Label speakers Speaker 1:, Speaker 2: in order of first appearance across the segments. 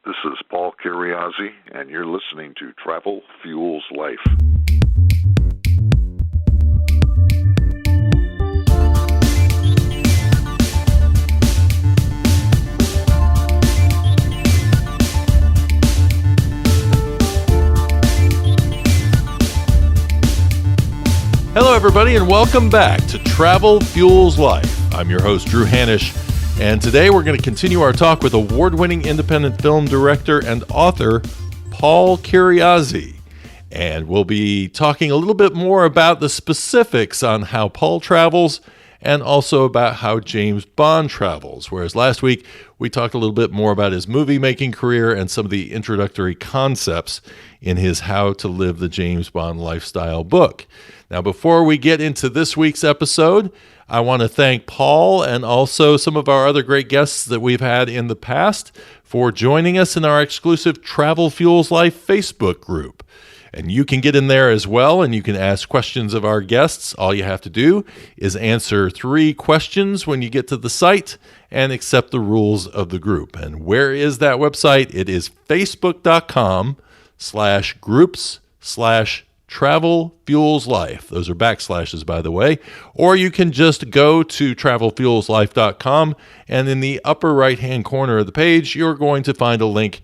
Speaker 1: This is Paul Kyriazi, and you're listening to Travel Fuels Life.
Speaker 2: Hello, everybody, and welcome back to Travel Fuels Life. I'm your host, Drew Hanisch, and today we're going to continue our talk with award-winning independent film director and author Paul Kyriazi. And we'll be talking a little bit more about the specifics on how Paul travels and also about how James Bond travels. Whereas last week, we talked a little bit more about his movie-making career and some of the introductory concepts in his How to Live the James Bond Lifestyle book. Now, before we get into this week's episode, I want to thank Paul and also some of our other great guests that we've had in the past for joining us in our exclusive Travel Fuels Life Facebook group. And you can get in there as well, and you can ask questions of our guests. All you have to do is answer 3 questions when you get to the site and accept the rules of the group. And where is that website? It is facebook.com/groups/Travel Fuels Life. Those are backslashes, by the way. Or you can just go to travelfuelslife.com, and in the upper right-hand corner of the page, you're going to find a link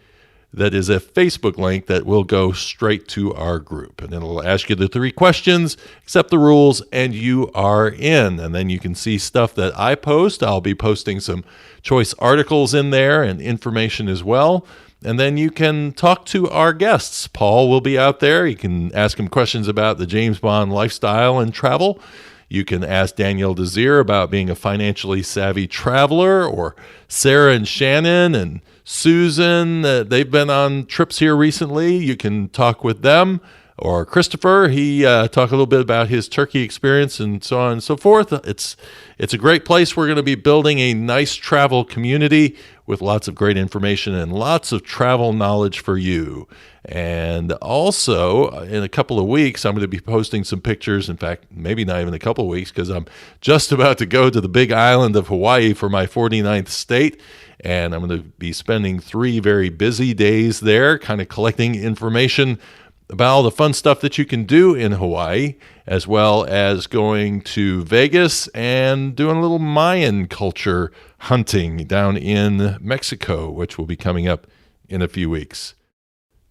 Speaker 2: that is a Facebook link that will go straight to our group. And it'll ask you the 3 questions, accept the rules, and you are in. And then you can see stuff that I post. I'll be posting some choice articles in there and information as well. And then you can talk to our guests. Paul will be out there. You can ask him questions about the James Bond lifestyle and travel. You can ask Danielle Desir about being a financially savvy traveler, or Sarah and Shannon and Susan. They've been on trips here recently. You can talk with them. Or Christopher, he talked a little bit about his Turkey experience and so on and so forth. It's a great place. We're going to be building a nice travel community with lots of great information and lots of travel knowledge for you. And also, in a couple of weeks, I'm going to be posting some pictures. In fact, maybe not even a couple of weeks, because I'm just about to go to the big island of Hawaii for my 49th state. And I'm going to be spending 3 very busy days there, kind of collecting information about all the fun stuff that you can do in Hawaii, as well as going to Vegas and doing a little Mayan culture hunting down in Mexico, which will be coming up in a few weeks.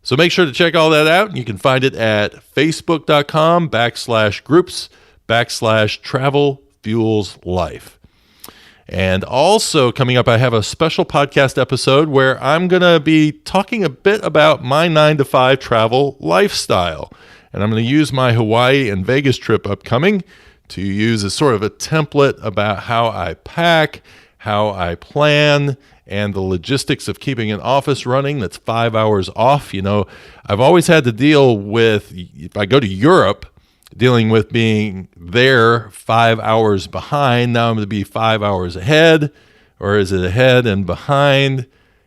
Speaker 2: So make sure to check all that out. You can find it at facebook.com/groups/Travel Fuels Life. And also coming up, I have a special podcast episode where I'm going to be talking a bit about my 9-to-5 travel lifestyle. And I'm going to use my Hawaii and Vegas trip upcoming to use as sort of a template about how I pack, how I plan, and the logistics of keeping an office running that's 5 hours off. You know, I've always had to deal with, if I go to Europe, dealing with being there 5 hours behind. Now I'm going to be 5 hours ahead, or is it ahead and behind?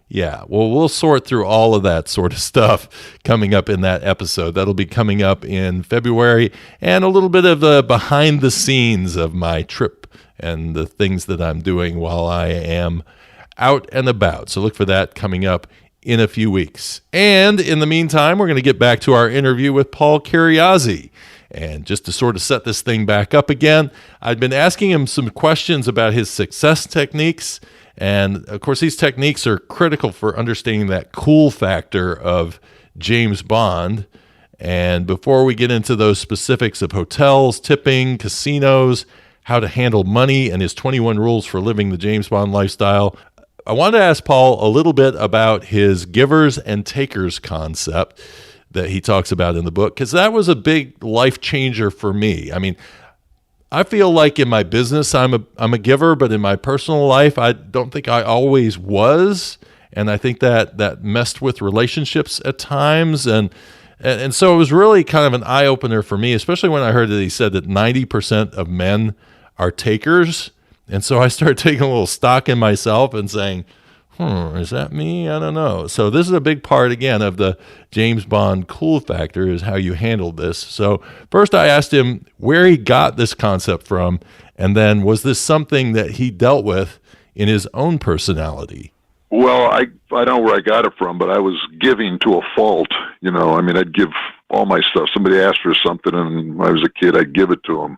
Speaker 2: Yeah, well, we'll sort through all of that sort of stuff coming up in that episode. That'll be coming up in February, and a little bit of the behind the scenes of my trip and the things that I'm doing while I am out and about. So look for that coming up in a few weeks. And in the meantime, we're going to get back to our interview with Paul Kyriazi. And just to sort of set this thing back up again, I'd been asking him some questions about his success techniques. And of course, these techniques are critical for understanding that cool factor of James Bond. And before we get into those specifics of hotels, tipping, casinos, how to handle money, and his 21 rules for living the James Bond lifestyle, I wanted to ask Paul a little bit about his givers and takers concept that he talks about in the book, because that was a big life changer for me. I mean, I feel like in my business, I'm a giver, but in my personal life, I don't think I always was. And I think that messed with relationships at times. And so it was really kind of an eye-opener for me, especially when I heard that he said that 90% of men are takers. And so I started taking a little stock in myself and saying, is that me? I don't know. So this is a big part, again, of the James Bond cool factor, is how you handled this. So first I asked him where he got this concept from, and then was this something that he dealt with in his own personality?
Speaker 1: Well, I don't know where I got it from, but I was giving to a fault. I mean, I'd give all my stuff. Somebody asked for something, and when I was a kid, I'd give it to them.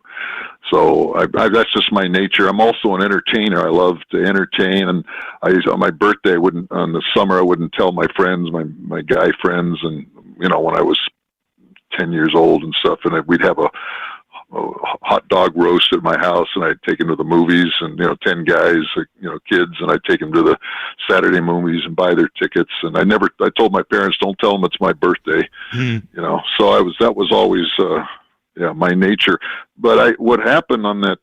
Speaker 1: So that's just my nature. I'm also an entertainer. I love to entertain, and on my birthday, on the summer, I wouldn't tell my friends, my guy friends, and when I was 10 years old and stuff, and we'd have a hot dog roast at my house, and I'd take them to the movies, and 10 guys, kids, and I'd take them to the Saturday movies and buy their tickets. And I told my parents, don't tell them it's my birthday. So that was always my nature. But what happened on that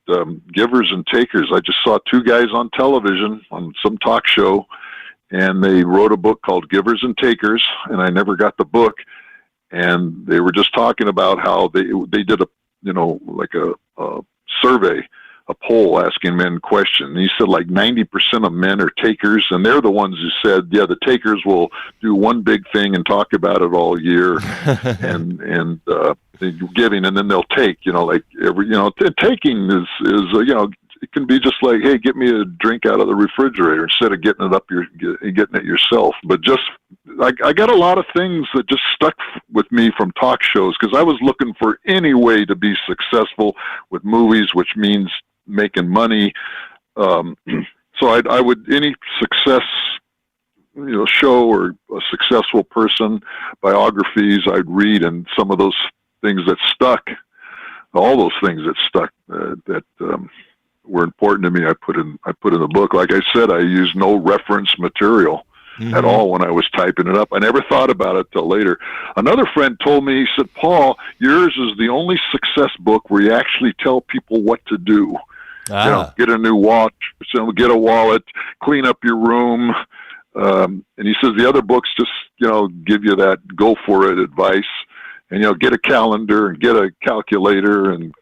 Speaker 1: Givers and Takers, I just saw two guys on television on some talk show, and they wrote a book called Givers and Takers, and I never got the book. And they were just talking about how they did like a survey, a poll asking men questions. And he said like 90% of men are takers, and they're the ones who said, yeah, the takers will do one big thing and talk about it all year, and giving, and then they'll take, like taking is it can be just like, hey, get me a drink out of the refrigerator instead of getting it yourself. But I got a lot of things that just stuck with me from talk shows, because I was looking for any way to be successful with movies, which means making money. So I would, any success, show or a successful person, biographies I'd read, and some of those things that stuck, all those things that stuck, that were important to me, I put in the book. Like I said, I used no reference material at all when I was typing it up. I never thought about it till later. Another friend told me, he said, Paul, yours is the only success book where you actually tell people what to do. Get a new watch, get a wallet, clean up your room. And he says the other books just, give you that go for it advice. And, get a calendar and get a calculator and,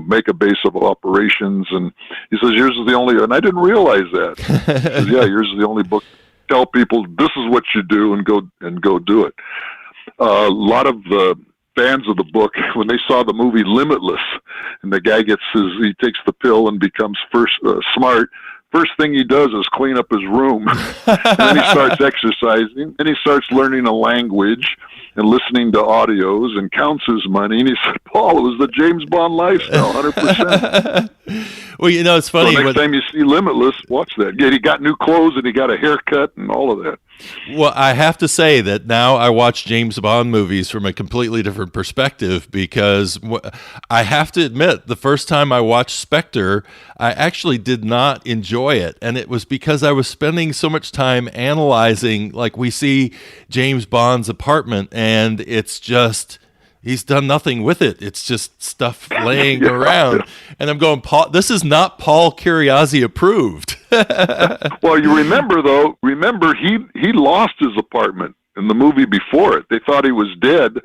Speaker 1: make a base of operations. And he says, yours is the only, and I didn't realize that. He says, yeah, yours is the only book. Tell people this is what you do, and go do it. A lot of the fans of the book, when they saw the movie Limitless, and the guy he takes the pill and becomes smart. First thing he does is clean up his room. And then he starts exercising, and he starts learning a language and listening to audios and counts his money. And he said, Paul, it was the James Bond lifestyle, 100%.
Speaker 2: Well, it's funny.
Speaker 1: So next time you see Limitless, watch that. Yeah, he got new clothes, and he got a haircut and all of that.
Speaker 2: Well, I have to say that now I watch James Bond movies from a completely different perspective, because I have to admit, the first time I watched Spectre, I actually did not enjoy it. And it was because I was spending so much time analyzing, like we see James Bond's apartment, and it's just, he's done nothing with it. It's just stuff laying around. And I'm going, Paul, this is not Paul Kyriazi approved.
Speaker 1: Well, you remember he lost his apartment in the movie before it. They thought he was dead,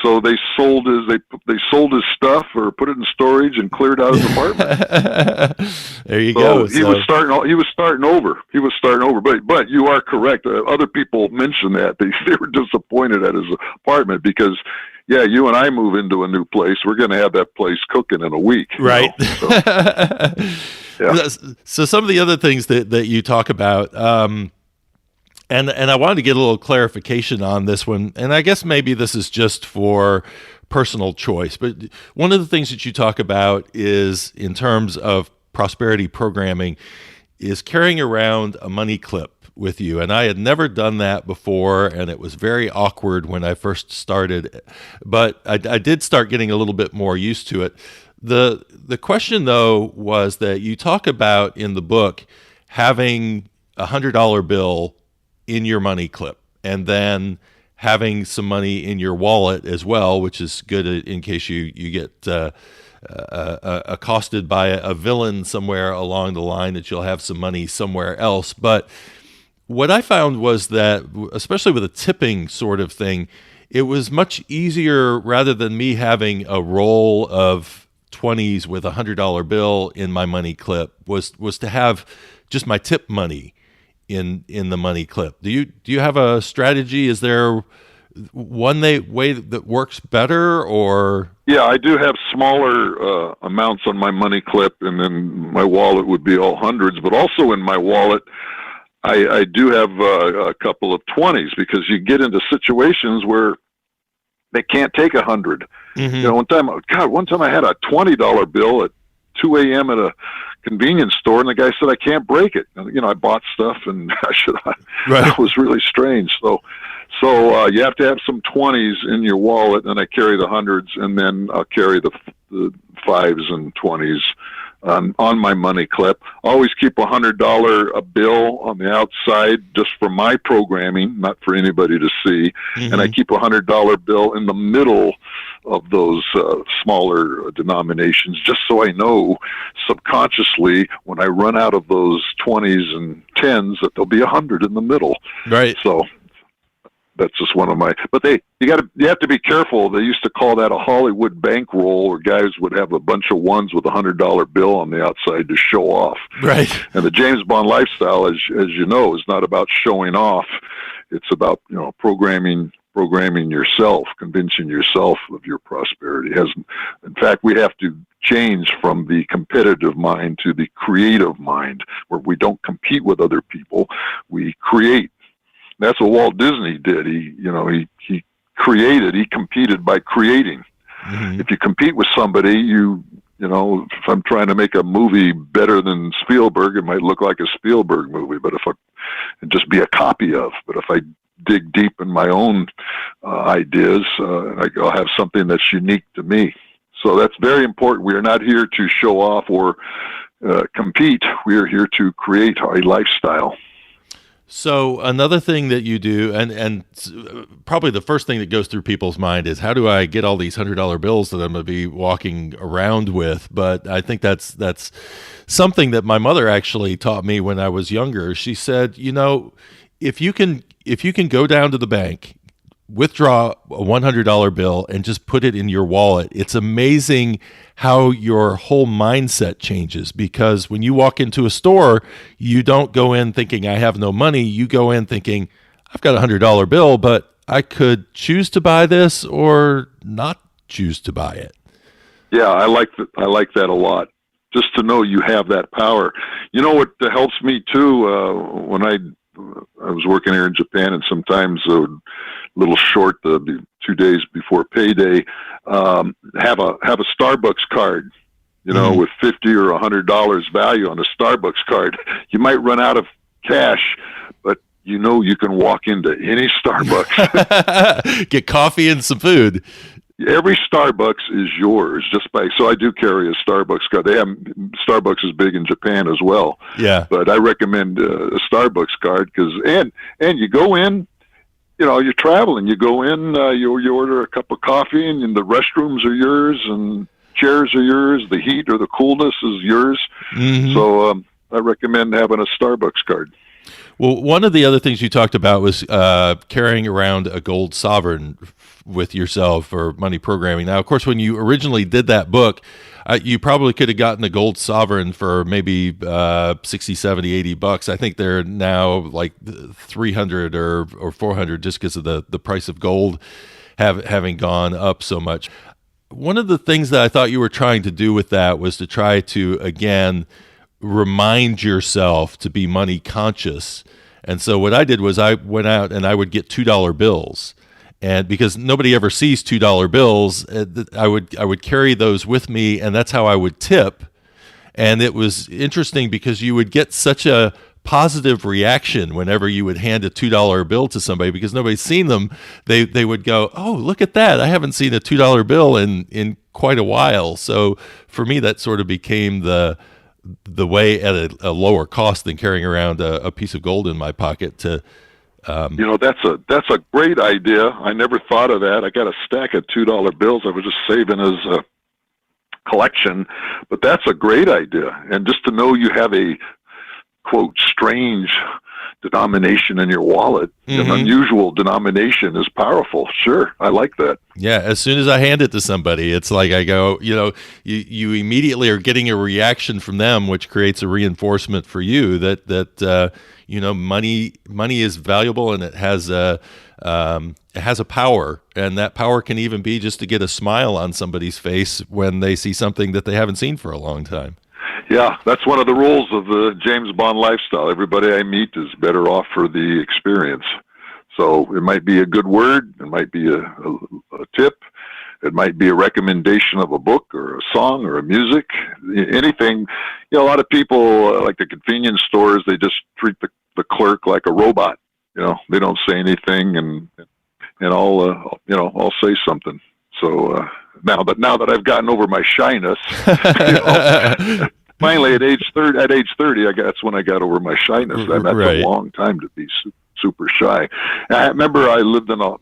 Speaker 1: so they sold his stuff or put it in storage and cleared out his apartment.
Speaker 2: There you go.
Speaker 1: He was starting over. But you are correct. Other people mentioned that they were disappointed at his apartment, because yeah, you and I move into a new place, we're going to have that place cooking in a week.
Speaker 2: Right.
Speaker 1: So, yeah.
Speaker 2: So some of the other things that you talk about, and I wanted to get a little clarification on this one, and I guess maybe this is just for personal choice, but one of the things that you talk about is, in terms of prosperity programming, is carrying around a money clip with you. And I had never done that before, and it was very awkward when I first started, but I did start getting a little bit more used to it. The question, though, was that you talk about in the book having a $100 bill in your money clip, and then having some money in your wallet as well, which is good in case you get accosted by a villain somewhere along the line, that you'll have some money somewhere else. But what I found was that, especially with a tipping sort of thing, it was much easier, rather than me having a roll of 20s with a $100 bill in my money clip, was to have just my tip money in the money clip. Do you have a strategy? Is there one way that works better, or?
Speaker 1: Yeah, I do have smaller amounts on my money clip, and then my wallet would be all hundreds. But also in my wallet, I do have a couple of 20s, because you get into situations where they can't take 100.
Speaker 2: Mm-hmm.
Speaker 1: You know, one time I had a $20 bill at 2 a.m. at a convenience store, and the guy said, I can't break it. You know, I bought stuff, and
Speaker 2: Right.
Speaker 1: that was really strange. So you have to have some 20s in your wallet, and I carry the hundreds, and then I'll carry the 5s and 20s on my money clip. Always keep $100 bill on the outside, just for my programming, not for anybody to see.
Speaker 2: Mm-hmm.
Speaker 1: And I keep $100 bill in the middle of those smaller denominations, just so I know subconsciously when I run out of those 20s and 10s that there'll be 100 in the middle.
Speaker 2: Right.
Speaker 1: So that's just one of my. But you have to be careful. They used to call that a Hollywood bankroll, where guys would have a bunch of ones with $100 bill on the outside to show off.
Speaker 2: Right.
Speaker 1: And the James Bond lifestyle, as you know, is not about showing off. It's about, you know, programming yourself, convincing yourself of your prosperity. In fact, we have to change from the competitive mind to the creative mind, where we don't compete with other people, we create. That's what Walt Disney did. He competed by creating.
Speaker 2: Mm-hmm.
Speaker 1: If you compete with somebody, you know, if I'm trying to make a movie better than Spielberg, it might look like a Spielberg movie, but and just be a copy of. But if I dig deep in my own ideas, I'll have something that's unique to me. So that's very important. We are not here to show off or compete. We are here to create a lifestyle.
Speaker 2: So another thing that you do, and probably the first thing that goes through people's mind is, how do I get all these $100 bills that I'm going to be walking around with? But I think that's something that my mother actually taught me when I was younger. She said, you know, if you can go down to the bank, withdraw a $100 bill and just put it in your wallet, it's amazing how your whole mindset changes. Because when you walk into a store, you don't go in thinking I have no money. You go in thinking I've got a $100 bill, but I could choose to buy this or not choose to buy it.
Speaker 1: Yeah, I like that a lot. Just to know you have that power. You know what helps me too, when I was working here in Japan, and sometimes a little short, 2 days before payday, have a Starbucks card, you know, with $50 or $100 value on a Starbucks card. You might run out of cash, but you know you can walk into any Starbucks,
Speaker 2: get coffee and some food.
Speaker 1: Every Starbucks is yours so I do carry a Starbucks card. Starbucks is big in Japan as well.
Speaker 2: Yeah.
Speaker 1: But I recommend a Starbucks card, and you go in, you know, you're traveling, you go in, you order a cup of coffee, and the restrooms are yours, and chairs are yours, the heat or the coolness is yours. Mm-hmm. So I recommend having a Starbucks card.
Speaker 2: Well, one of the other things you talked about was carrying around a gold sovereign with yourself for money programming. Now, of course, when you originally did that book, you probably could have gotten a gold sovereign for maybe 60, 70, 80 bucks. I think they're now like 300 or 400 just because of the price of gold having gone up so much. One of the things that I thought you were trying to do with that was to try to, again, remind yourself to be money conscious. And so what I did was I went out and I would get $2 bills. And because nobody ever sees $2 bills, I would carry those with me, and that's how I would tip. And it was interesting because you would get such a positive reaction whenever you would hand a $2 bill to somebody, because nobody's seen them. They would go, "Oh, look at that. I haven't seen a $2 bill in quite a while." So for me, that sort of became the way at a lower cost than carrying around a piece of gold in my pocket to.
Speaker 1: You know, that's a great idea. I never thought of that. I got a stack of $2 bills I was just saving as a collection, but that's a great idea. And just to know you have a, quote, strange denomination in your wallet, an unusual denomination, is powerful. Sure, I like that.
Speaker 2: Yeah, as soon as I hand it to somebody, it's like I go, you know, you immediately are getting a reaction from them, which creates a reinforcement for you that you know, money is valuable, and it has a power, and that power can even be just to get a smile on somebody's face when they see something that they haven't seen for a long time.
Speaker 1: Yeah, that's one of the rules of the James Bond lifestyle. Everybody I meet is better off for the experience. So it might be a good word, it might be a tip, it might be a recommendation of a book or a song or a music, anything. You know, a lot of people, like the convenience stores, they just treat the clerk like a robot. You know, they don't say anything, and I'll say something. So now that I've gotten over my shyness, finally at age 30, that's when I got over my shyness. That's
Speaker 2: Right.
Speaker 1: a long time to be super shy. And I remember I lived in a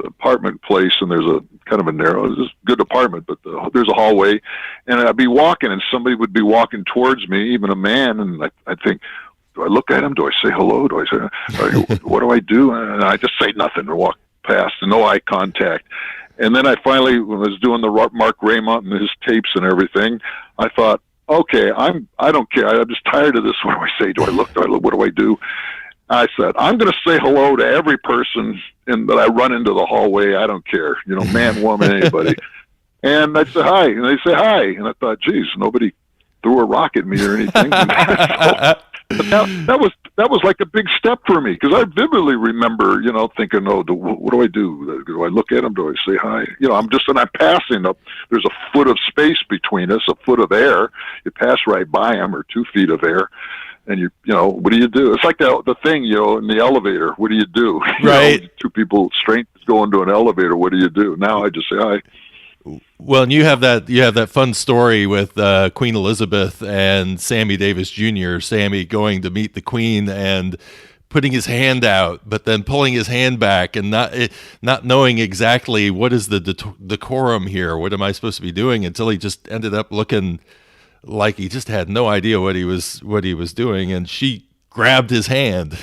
Speaker 1: apartment place, and there's a kind of a narrow, it's a good apartment, but there's a hallway, and I'd be walking, and somebody would be walking towards me, even a man, and I'd think, do I look at him? Do I say hello? Do I say, what do I do? And I just say nothing or walk past, and no eye contact. And then I finally, when I was doing the Mark Raymond and his tapes and everything, I thought, okay, I don't care. I'm just tired of this. What do I say? Do I look? What do I do? I said, I'm going to say hello to every person that I run into the hallway. I don't care, you know, man, woman, anybody. And I'd say hi, and they say hi. And I thought, geez, nobody threw a rock at me or anything. That was like a big step for me, because I vividly remember, you know, thinking, what do I do? Do I look at them? Do I say hi? You know, I'm passing up. There's a foot of space between us, a foot of air. You pass right by them, or 2 feet of air. And you know, what do you do? It's like the thing, you know, in the elevator. What do you do?
Speaker 2: Right.
Speaker 1: You know, 2 people straight go into an elevator. What do you do? Now I just say hi.
Speaker 2: Well, and you have that fun story with Queen Elizabeth and Sammy Davis Jr. Sammy going to meet the Queen and putting his hand out, but then pulling his hand back and not knowing exactly what is the decorum here. What am I supposed to be doing? Until he just ended up looking like he just had no idea what he was doing, and she grabbed his hand.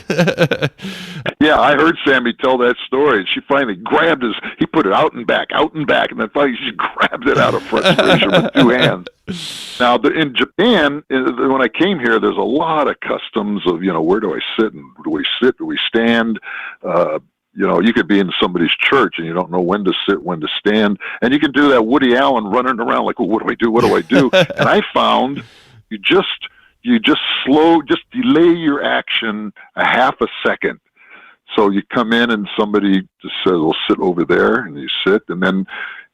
Speaker 1: Yeah, I heard Sammy tell that story, and she finally grabbed he put it out and back, and then finally she grabbed it out of frustration with 2 hands. Now, in Japan, when I came here, there's a lot of customs of, you know, where do I sit, and do we sit, do we stand? You know, you could be in somebody's church and you don't know when to sit, when to stand. And you can do that Woody Allen running around like, well, what do I do? What do I do? And I found you just delay your action a half a second. So you come in and somebody just says, well, sit over there, and you sit, and then,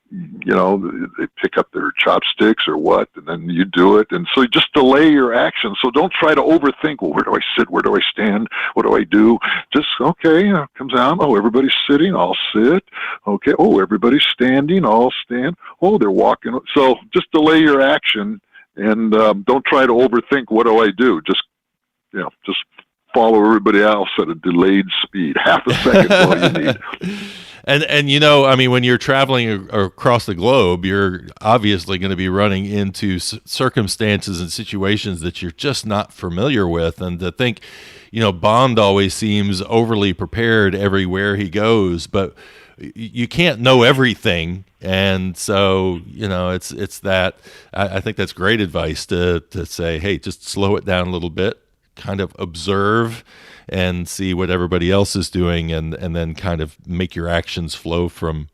Speaker 1: you know, they pick up their chopsticks or what, and then you do it. And so you just delay your action. So don't try to overthink, well, where do I sit? Where do I stand? What do I do? Just, okay, comes out. Oh, everybody's sitting. I'll sit. Okay. Oh, everybody's standing. I'll stand. Oh, they're walking. So just delay your action, and don't try to overthink, what do I do? Just, you know, just follow everybody else at a delayed speed. Half a second is all you need.
Speaker 2: And you know, I mean, when you're traveling across the globe, you're obviously going to be running into circumstances and situations that you're just not familiar with. And to think, you know, Bond always seems overly prepared everywhere he goes, but you can't know everything. And so, you know, it's that, I think that's great advice to say, hey, just slow it down a little bit, kind of observe and see what everybody else is doing, and then kind of make your actions flow from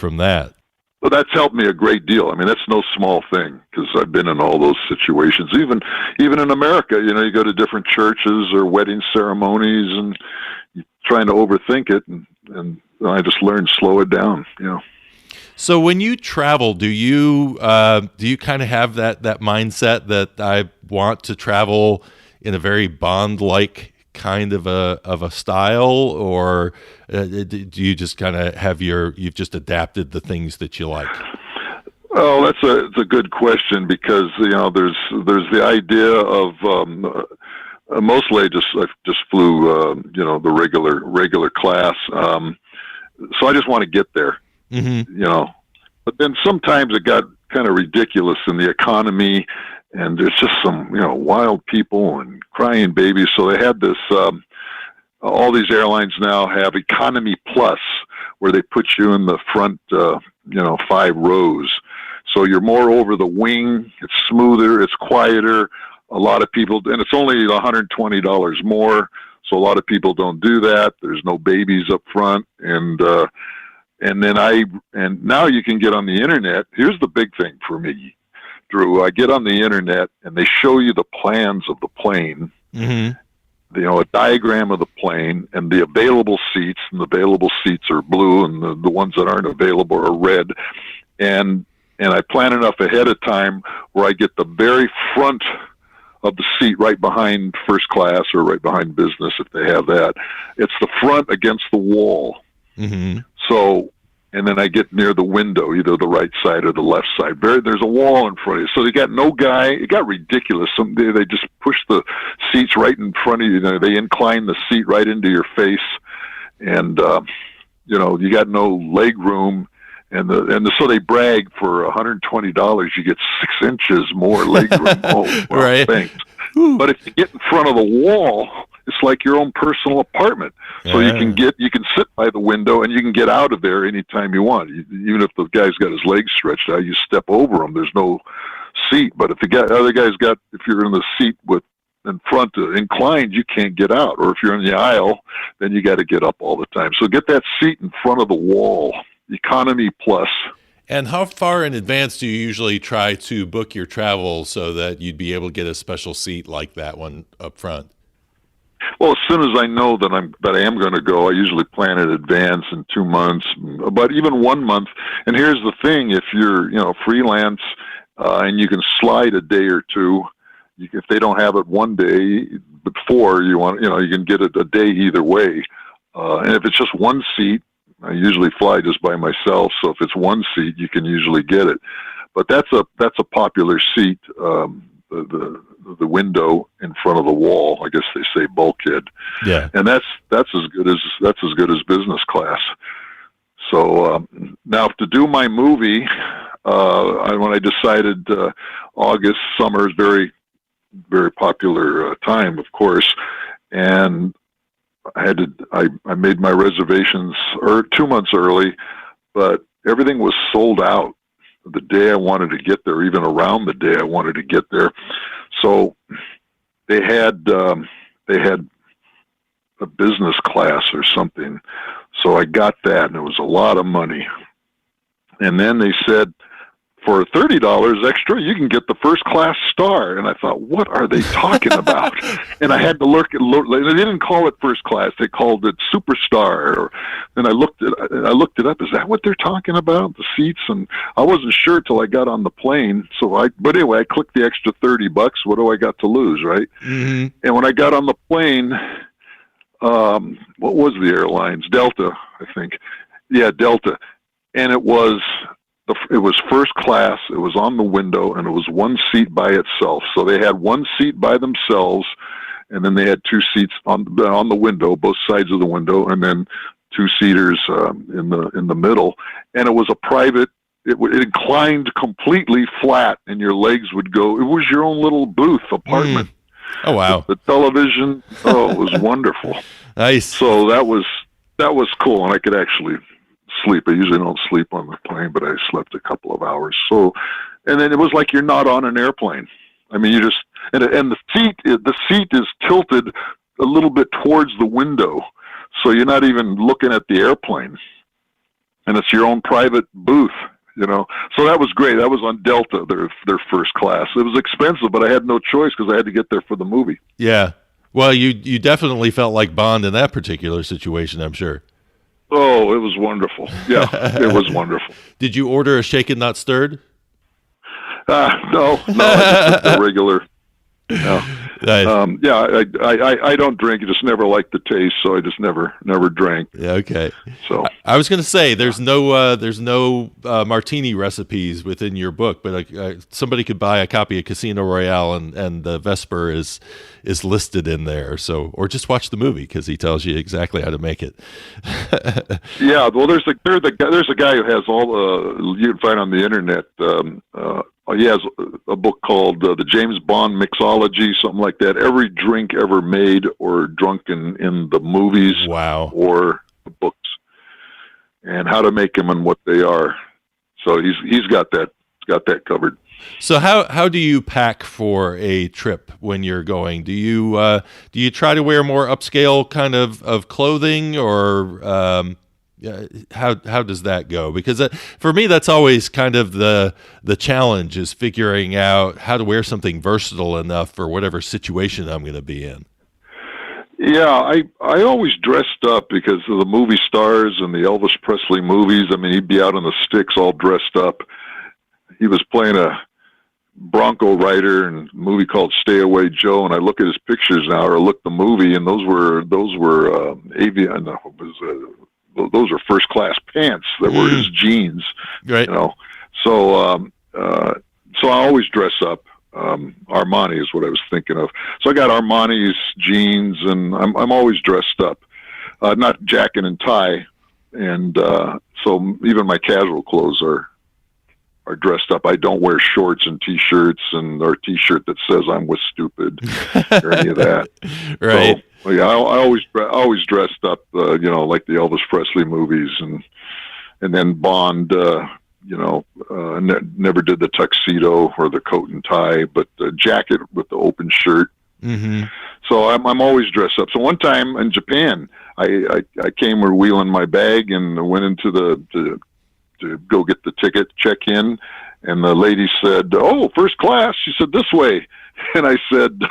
Speaker 2: that.
Speaker 1: Well, that's helped me a great deal. I mean, that's no small thing, because I've been in all those situations. Even in America, you know, you go to different churches or wedding ceremonies, and you're trying to overthink it, and I just learned slow it down. You know.
Speaker 2: So when you travel, do you kind of have that mindset that I want to travel in a very Bond-like kind of a style, or do you just kind of have you've just adapted the things that you like?
Speaker 1: Well, it's a good question, because, you know, there's the idea of mostly I just flew you know, the regular class, so I just want to get there. Mm-hmm. You know, but then sometimes it got kind of ridiculous in the economy, and there's just some, you know, wild people and crying babies. So they had this, all these airlines now have Economy Plus, where they put you in the front, you know, 5 rows. So you're more over the wing. It's smoother. It's quieter. A lot of people, and it's only $120 more. So a lot of people don't do that. There's no babies up front. And now you can get on the internet. Here's the big thing for me. Drew, I get on the internet and they show you the plans of the plane, a diagram of the plane and the available seats, and the available seats are blue and the ones that aren't available are red. And I plan enough ahead of time where I get the very front of the seat right behind first class or right behind business if they have that. It's the front against the wall. So, and then I get near the window, either the right side or the left side. There's a wall in front of you. So they got no guy. It got ridiculous. Someday they just push the seats right in front of you. They incline the seat right into your face. And, you got no leg room. So they brag for $120, you get 6 inches more leg room. Oh, wow,
Speaker 2: right.
Speaker 1: Thanks. But if you get in front of the wall, it's like your own personal apartment. So you can sit by the window and you can get out of there anytime you want. Even if the guy's got his legs stretched out, you step over him. There's no seat. But if if you're in the seat in front inclined, you can't get out. Or if you're in the aisle, then you got to get up all the time. So get that seat in front of the wall. Economy plus.
Speaker 2: And how far in advance do you usually try to book your travel so that you'd be able to get a special seat like that one up front?
Speaker 1: Well, as soon as I know that I am going to go, I usually plan in advance in 2 months, but even 1 month. And here's the thing: if you're freelance and you can slide a day or two, if they don't have it one day before you can get it a day either way. And if it's just one seat, I usually fly just by myself, so if it's one seat, you can usually get it. But that's a popular seat, the window in front of the wall. I guess they say bulkhead. Yeah, and that's as good as business class. So now to do my movie, when I decided August, summer is very, very popular time, of course, and I made my reservations 2 months early, but everything was sold out the day I wanted to get there, even around the day I wanted to get there. So they had a business class or something. So I got that, and it was a lot of money. And then they said, for $30 extra, you can get the first class star. And I thought, what are they talking about? And I had to look. They didn't call it first class; they called it superstar. And I looked it up. Is that what they're talking about? The seats? And I wasn't sure till I got on the plane. But anyway, I clicked the extra $30. What do I got to lose, right? And when I got on the plane, what was the airlines? Delta, I think. Yeah, Delta, and it was first class. It was on the window, and it was one seat by itself. So they had one seat by themselves, and then they had two seats on the window, both sides of the window, and then two seaters in the middle. And it was a private. It inclined completely flat, and your legs would go. It was your own little booth apartment.
Speaker 2: Oh wow!
Speaker 1: The television. Oh, it was wonderful.
Speaker 2: Nice.
Speaker 1: So that was cool, and I could actually sleep. I usually don't sleep on the plane, but I slept a couple of hours. So, and then it was like you're not on an airplane. I mean, you just and the seat is tilted a little bit towards the window, so you're not even looking at the airplane, and it's your own private booth. So that was great. That was on Delta, their first class. It was expensive, but I had no choice because I had to get there for the movie.
Speaker 2: Yeah. Well, you definitely felt like Bond in that particular situation, I'm sure.
Speaker 1: Oh, it was wonderful. Yeah, it was wonderful.
Speaker 2: Did you order a shaken, not stirred?
Speaker 1: No, I just took the regular. No.
Speaker 2: Nice.
Speaker 1: I don't drink. I just never liked the taste, so I just never drank.
Speaker 2: Yeah, okay.
Speaker 1: So
Speaker 2: I was going to say there's no martini recipes within your book, but somebody could buy a copy of Casino Royale, and the Vesper is listed in there. So, or just watch the movie because he tells you exactly how to make it.
Speaker 1: Yeah, well, there's a guy who has all you can find on the internet. He has a book called The James Bond Mixology, something like that. Every drink ever made or drunk in the movies,
Speaker 2: wow,
Speaker 1: or the books, and how to make them and what they are. So he's got that covered.
Speaker 2: So how do you pack for a trip when you're going? Do you try to wear more upscale kind of clothing, or How does that go? Because for me, that's always kind of the challenge, is figuring out how to wear something versatile enough for whatever situation I'm going to be in.
Speaker 1: Yeah, I always dressed up because of the movie stars and the Elvis Presley movies. I mean, he'd be out on the sticks all dressed up. He was playing a Bronco rider in a movie called Stay Away Joe, and I look at his pictures now, or look the movie, and those were avian. No, those are first class pants that were his jeans,
Speaker 2: right?
Speaker 1: So I always dress up. Armani is what I was thinking of. So I got Armani's jeans, and I'm always dressed up, not jacket and tie, and so even my casual clothes are dressed up. I don't wear shorts and t-shirts or a t-shirt that says I'm with stupid or any of that.
Speaker 2: Right.
Speaker 1: So, yeah, I always dressed up, like the Elvis Presley movies, and then Bond, never did the tuxedo or the coat and tie, but the jacket with the open shirt.
Speaker 2: Mm-hmm.
Speaker 1: So I'm always dressed up. So one time in Japan, I came wheeling my bag and went into to go get the ticket, check in, and the lady said, "Oh, first class." She said, "This way." And I said,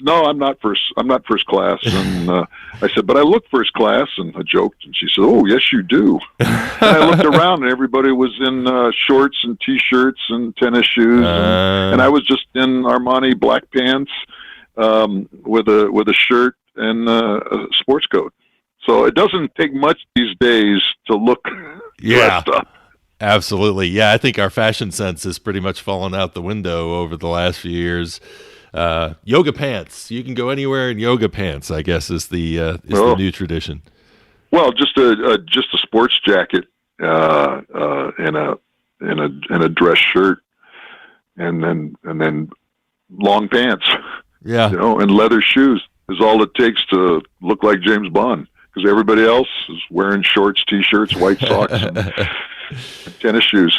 Speaker 1: "No, I'm not first class." And I said, "But I look first class." And I joked, and she said, "Oh, yes, you do." And I looked around, and everybody was in shorts and t-shirts and tennis shoes, and I was just in Armani black pants with a shirt and a sports coat. So it doesn't take much these days to look dressed up.
Speaker 2: Absolutely. Yeah, I think our fashion sense has pretty much fallen out the window over the last few years. Yoga pants. You can go anywhere in yoga pants, I guess, is the new tradition.
Speaker 1: Well, just a sports jacket and a dress shirt, and then long pants.
Speaker 2: Yeah.
Speaker 1: And leather shoes is all it takes to look like James Bond, because everybody else is wearing shorts, t-shirts, white socks, and tennis shoes.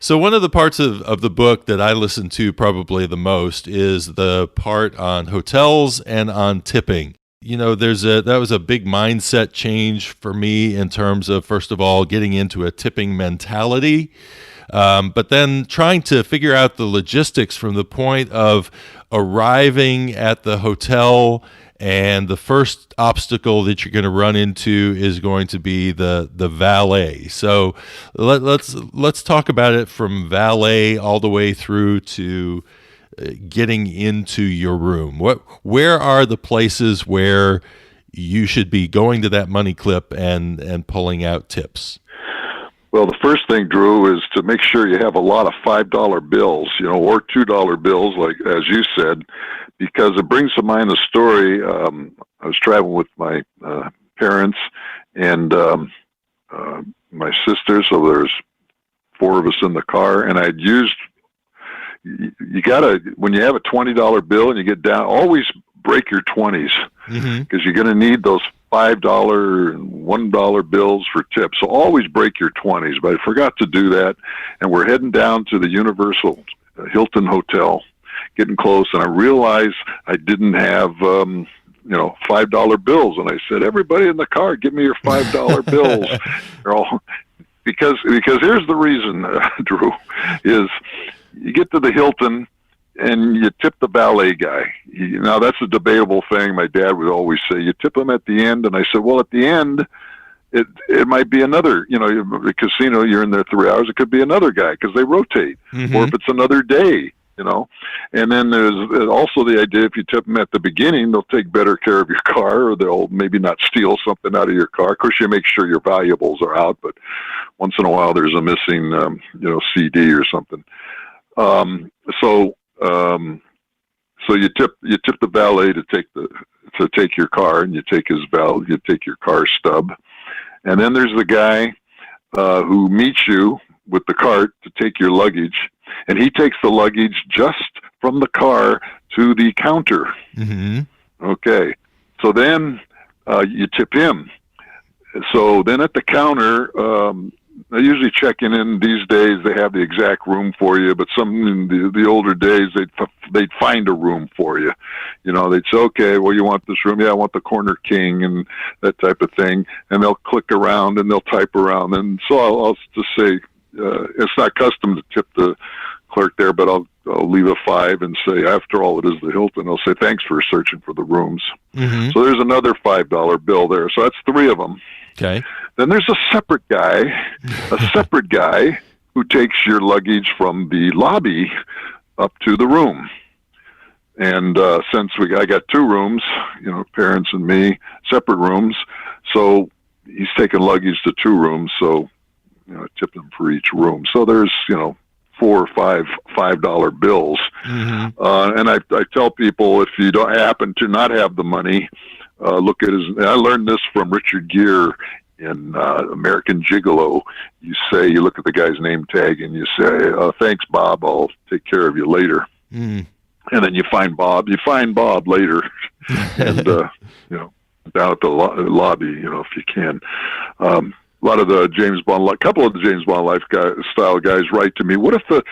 Speaker 2: So one of the parts of the book that I listen to probably the most is the part on hotels and on tipping. That was a big mindset change for me in terms of, first of all, getting into a tipping mentality, but then trying to figure out the logistics from the point of arriving at the hotel. And the first obstacle that you're going to run into is going to be the valet. So let's talk about it from valet all the way through to getting into your room. Where are the places where you should be going to that money clip and pulling out tips?
Speaker 1: Well, the first thing, Drew, is to make sure you have a lot of $5 bills, or $2 bills, like as you said, because it brings to mind a story. I was traveling with my parents and my sister, so there's 4 of us in the car, and I'd used. You gotta, when you have a $20 bill and you get down, always break your 20s, because you're going to need those $5 and $1 bills for tips. So always break your 20s. But I forgot to do that, and we're heading down to the Universal Hilton Hotel, getting close, and I realized I didn't have $5 bills, and I said, "Everybody in the car, give me your $5 bills." Because here's the reason, Drew, is you get to the Hilton and you tip the valet guy. Now, that's a debatable thing. My dad would always say, you tip him at the end. And I said, well, at the end, it might be another, the casino, you're in there 3 hours. It could be another guy because they rotate. Or if it's another day, And then there's also the idea, if you tip them at the beginning, they'll take better care of your car, or they'll maybe not steal something out of your car. Of course, you make sure your valuables are out, but once in a while there's a missing, CD or something. So you tip the valet to take your car, and you take your car stub, and then there's the guy who meets you with the cart to take your luggage, and he takes the luggage just from the car to the counter. Okay, so then you tip him. So then at the counter, usually checking in these days, they have the exact room for you, but some in the older days, they'd find a room for you. You know, they'd say, okay, well, you want this room? Yeah, I want the corner king and that type of thing. And they'll click around and they'll type around. And so I'll just say, it's not custom to tip the clerk there, but I'll leave a 5 and say, after all, it is the Hilton. I'll say, thanks for searching for the rooms.
Speaker 2: Mm-hmm.
Speaker 1: So there's another $5 bill there. So that's 3 of them.
Speaker 2: Okay.
Speaker 1: Then there's a separate guy who takes your luggage from the lobby up to the room. And since I got 2 rooms, you know, parents and me, separate rooms, so he's taking luggage to 2 rooms. So, you know, I tip him for each room. So there's, you know, 4 or 5 $5 bills.
Speaker 2: Mm-hmm.
Speaker 1: And I tell people, if you don't happen to not have the money, look at his. I learned this from Richard Gere in American Gigolo. You look at the guy's name tag and you say, "Thanks, Bob. I'll take care of you later."
Speaker 2: Mm.
Speaker 1: And then you find Bob. You find Bob later, and you know, down at the lobby. You know, if you can. A lot of the James Bond, a couple of the James Bond style guys write to me. What if the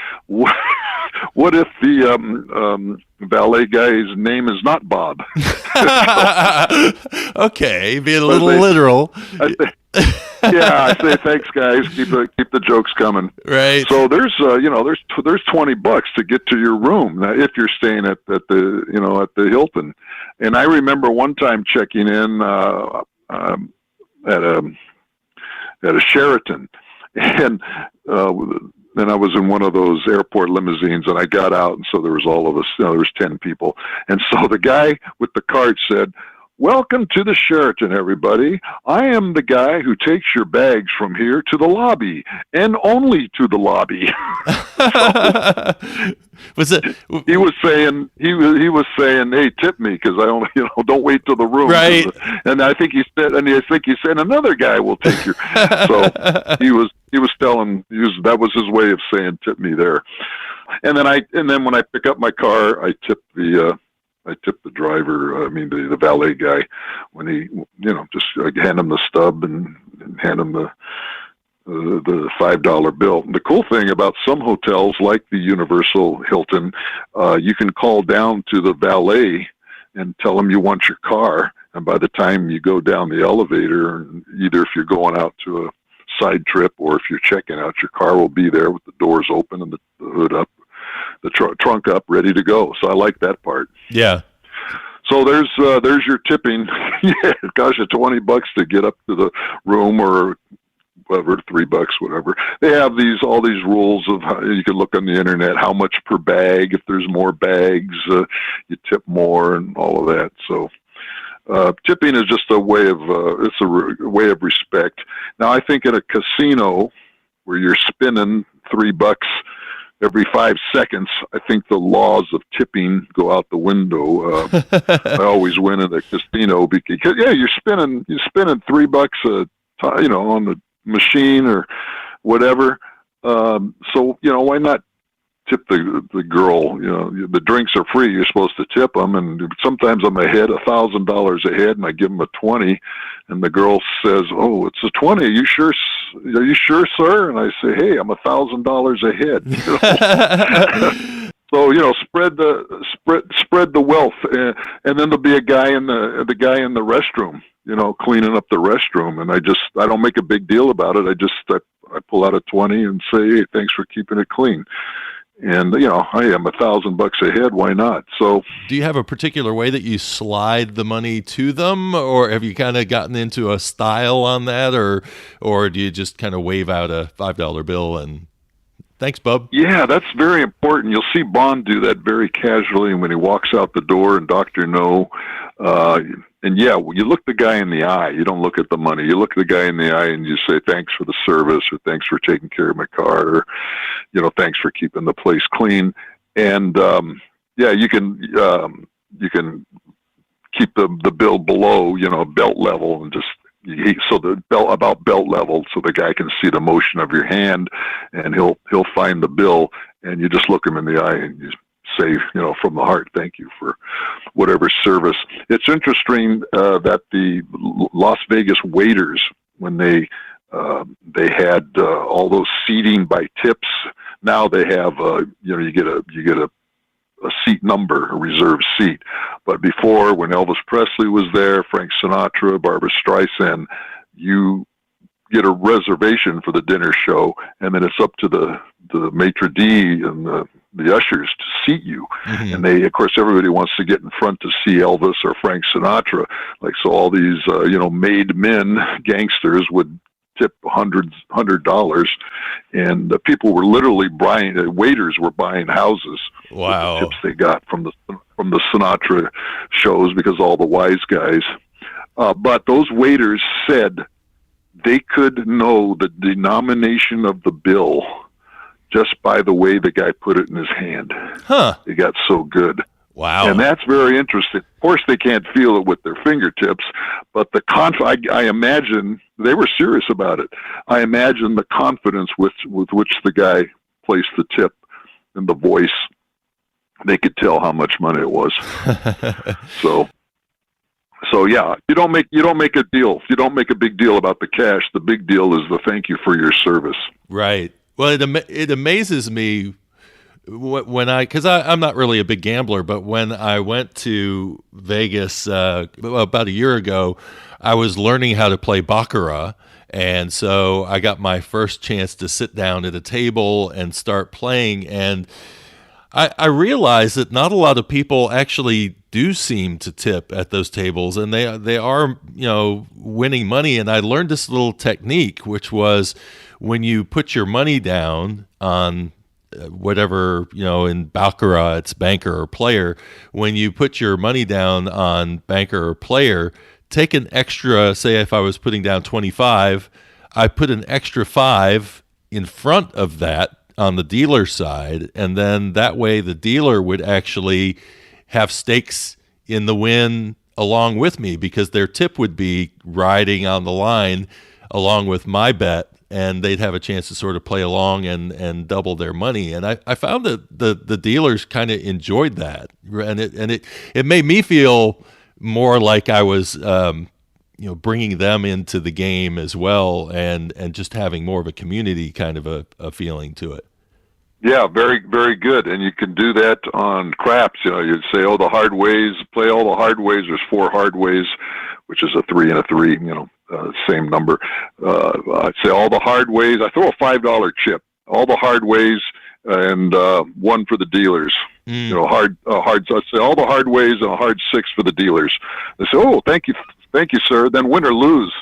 Speaker 1: valet guy's name is not Bob?
Speaker 2: Okay, being a little literal.
Speaker 1: I say thanks, guys. Keep the jokes coming.
Speaker 2: Right.
Speaker 1: So there's there's $20 to get to your room if you're staying at the Hilton. And I remember one time checking in at a Sheraton, and then I was in one of those airport limousines, and I got out, and so there was all of us. You know, there was 10 people, and so the guy with the card said, "Welcome to the Sheraton, everybody. I am the guy who takes your bags from here to the lobby, and only to the lobby."
Speaker 2: Was it?
Speaker 1: He was saying, "Hey, tip me because I only, don't wait till the room."
Speaker 2: Right.
Speaker 1: And I think he said, another guy will take your. So he was that was his way of saying, "Tip me there." And then when I pick up my car, I tip the driver, the valet guy, when he, just hand him the stub and hand him the $5 bill. The cool thing about some hotels, like the Universal Hilton, you can call down to the valet and tell them you want your car. And by the time you go down the elevator, either if you're going out to a side trip or if you're checking out, your car will be there with the doors open and the hood up, the trunk up, ready to go. So I like that part.
Speaker 2: Yeah.
Speaker 1: So there's your tipping. Yeah, gosh, $20 to get up to the room, or whatever, $3, whatever. They have all these rules of how you can look on the internet, how much per bag. If there's more bags, you tip more, and all of that. So tipping is just a way of way of respect. Now, I think at a casino where you're spinning $3 every 5 seconds, I think the laws of tipping go out the window. I always win in a casino because you're spinning $3 on the machine or whatever. So why not tip the girl? The drinks are free. You're supposed to tip them, and sometimes I'm ahead, $1,000 ahead, and I give them a 20, and the girl says, "Oh, it's a 20. Are you sure, sir?" And I say, "Hey, I'm $1,000 ahead." So spread the wealth, and then there'll be a guy in the restroom, cleaning up the restroom, and I don't make a big deal about it. I pull out a 20 and say, "Hey, thanks for keeping it clean." And I am $1,000 ahead. Why not? So,
Speaker 2: do you have a particular way that you slide the money to them, or have you kind of gotten into a style on that, or do you just kind of wave out a $5 bill and thanks, bub?
Speaker 1: Yeah, that's very important. You'll see Bond do that very casually when he walks out the door, and Dr. No. And you look the guy in the eye. You don't look at the money. You look the guy in the eye and you say, "Thanks for the service," or "Thanks for taking care of my car," or, "Thanks for keeping the place clean." And, you can keep the bill below, belt level, and about belt level, so the guy can see the motion of your hand, and he'll find the bill, and you just look him in the eye and you say, from the heart, "Thank you for whatever service." It's interesting that the Las Vegas waiters, when they They had all those seating by tips. Now they have, you get a seat number, a reserved seat. But before, when Elvis Presley was there, Frank Sinatra, Barbra Streisand, you get a reservation for the dinner show, and then it's up to the maitre d' and the ushers to seat you. Mm-hmm. And they, of course, everybody wants to get in front to see Elvis or Frank Sinatra. Like, so all these, made men, gangsters would tip $100, and people were literally buying. Waiters were buying houses.
Speaker 2: Wow!
Speaker 1: With the tips they got from the Sinatra shows, because all the wise guys. But those waiters said they could know the denomination of the bill just by the way the guy put it in his hand.
Speaker 2: Huh?
Speaker 1: It got so good.
Speaker 2: Wow.
Speaker 1: And that's very interesting. Of course, they can't feel it with their fingertips, but I imagine they were serious about it. I imagine the confidence with which the guy placed the tip and the voice, they could tell how much money it was. So yeah, you don't make a deal. You don't make a big deal about the cash. The big deal is the thank you for your service.
Speaker 2: Right. Well, it amazes me when because I'm not really a big gambler, but when I went to Vegas about a year ago, I was learning how to play baccarat, and so I got my first chance to sit down at a table and start playing, and I realized that not a lot of people actually do seem to tip at those tables, and they are winning money. And I learned this little technique, which was when you put your money down on whatever, in baccarat it's banker or player. When you put your money down on banker or player, take an extra. Say if I was putting down 25, I put an extra 5 in front of that on the dealer side, and then that way the dealer would actually have stakes in the win along with me, because their tip would be riding on the line along with my bet, and they'd have a chance to sort of play along and double their money. And I found that the dealers kind of enjoyed that, and it made me feel more like I was bringing them into the game as well, and just having more of a community kind of a feeling to it.
Speaker 1: Yeah, very, very good. And you can do that on craps. You'd say, the hard ways, play all the hard ways. There's 4 hard ways, which is a 3 and a 3, same number. I'd say all the hard ways. I throw a $5 chip, all the hard ways, and 1 for the dealers. Hard. So I'd say all the hard ways and a hard 6 for the dealers. They say, thank you, sir. Then win or lose.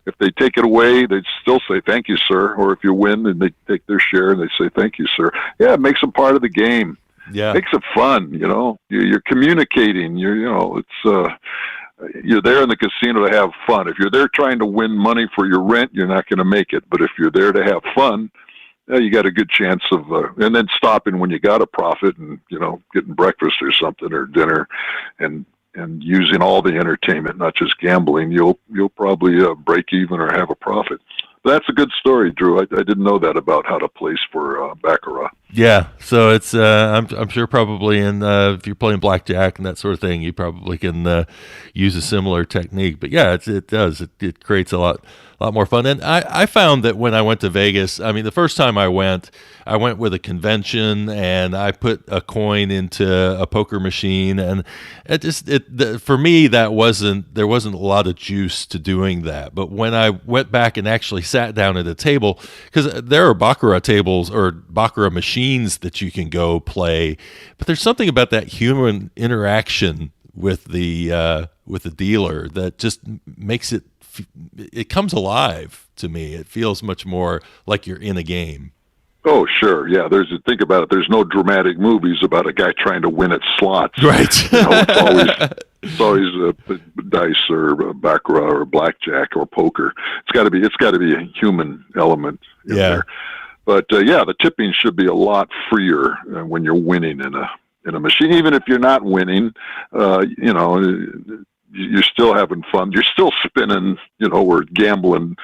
Speaker 1: If they take it away, they'd still say, thank you, sir. Or if you win, then they take their share and they say, thank you, sir. Yeah, it makes them part of the game.
Speaker 2: Yeah.
Speaker 1: Makes it fun, You're communicating. You're there in the casino to have fun. If you're there trying to win money for your rent, you're not going to make it. But if you're there to have fun, you got a good chance of, and then stopping when you got a profit and, getting breakfast or something or dinner and using all the entertainment, not just gambling, you'll probably break even or have a profit. But that's a good story, Drew. I didn't know that about how to place for baccarat.
Speaker 2: Yeah, so it's I'm sure probably if you're playing blackjack and that sort of thing, you probably can use a similar technique. But yeah, it does. It creates a lot more fun. And I found that when I went to Vegas, the first time I went with a convention, and I put a coin into a poker machine, and for me there wasn't a lot of juice to doing that. But when I went back and actually sat down at a table, because there are baccarat tables or baccarat machines that you can go play, but there's something about that human interaction with the dealer that just makes it comes alive to me. It feels much more like you're in a game.
Speaker 1: Oh, sure. Yeah. Think about it. There's no dramatic movies about a guy trying to win at slots.
Speaker 2: Right.
Speaker 1: It's always dice or baccarat or blackjack or poker. It's got to be a human element in there. But the tipping should be a lot freer when you're winning in a machine. Even if you're not winning, you're still having fun. You're still spinning, or gambling,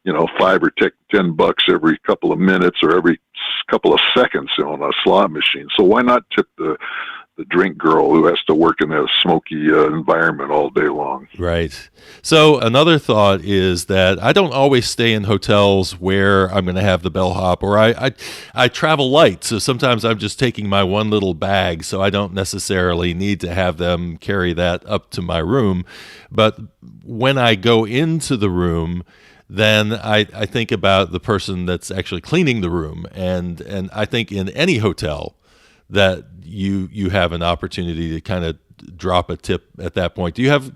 Speaker 1: $5 or $10 every couple of minutes or every couple of seconds on a slot machine. So why not tip the the drink girl who has to work in a smoky environment all day long.
Speaker 2: Right. So another thought is that I don't always stay in hotels where I'm going to have the bellhop, or I travel light. So sometimes I'm just taking my one little bag, so I don't necessarily need to have them carry that up to my room. But when I go into the room, then I think about the person that's actually cleaning the room. And I think in any hotel that you have an opportunity to kind of drop a tip at that point. Do you have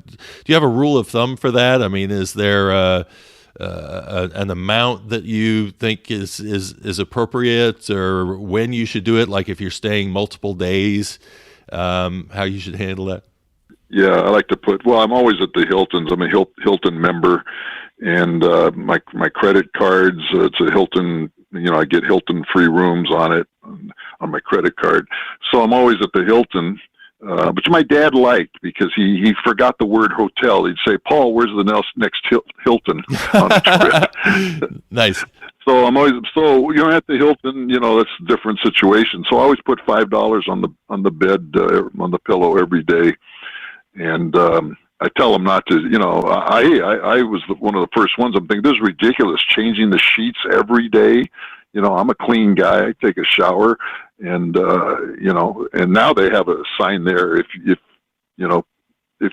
Speaker 2: a rule of thumb for that? I mean, is there an amount that you think is appropriate, or when you should do it? Like if you're staying multiple days, how you should handle that?
Speaker 1: Yeah, I like to I'm always at the Hiltons. I'm a Hilton member, and my credit cards, it's a Hilton, I get Hilton free rooms on it, on my credit card. So I'm always at the Hilton, which my dad liked because he forgot the word hotel. He'd say, "Paul, where's the next Hilton on the trip?"
Speaker 2: Nice.
Speaker 1: So I'm always, at the Hilton, that's a different situation. So I always put $5 on the bed, on the pillow every day. And I tell them not to, I was one of the first ones. I'm thinking, this is ridiculous, changing the sheets every day. I'm a clean guy. I take a shower, and and now they have a sign there. If you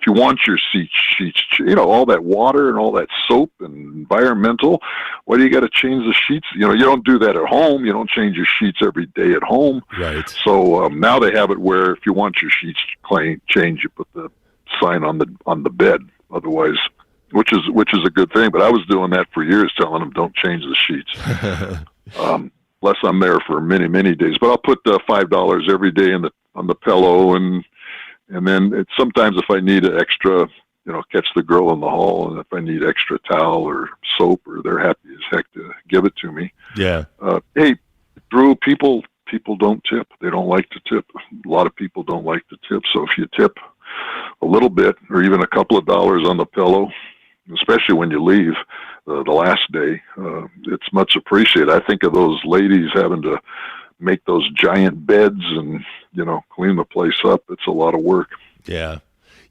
Speaker 1: want your sheets, all that water and all that soap and environmental, why do you got to change the sheets? You don't do that at home. You don't change your sheets every day at home.
Speaker 2: Right.
Speaker 1: So now they have it where if you want your sheets changed, you put the sign on the bed. Otherwise, which is a good thing. But I was doing that for years, telling them don't change the sheets. Unless I'm there for many, many days. But I'll put $5 every day on the pillow, and then sometimes if I need an extra, catch the girl in the hall, and if I need extra towel or soap, or they're happy as heck to give it to me.
Speaker 2: Yeah.
Speaker 1: Hey, Drew, people don't tip. They don't like to tip. A lot of people don't like to tip. So if you tip a little bit, or even a couple of dollars on the pillow, especially when you leave the last day, it's much appreciated. I think of those ladies having to make those giant beds and clean the place up. It's a lot of work.
Speaker 2: Yeah.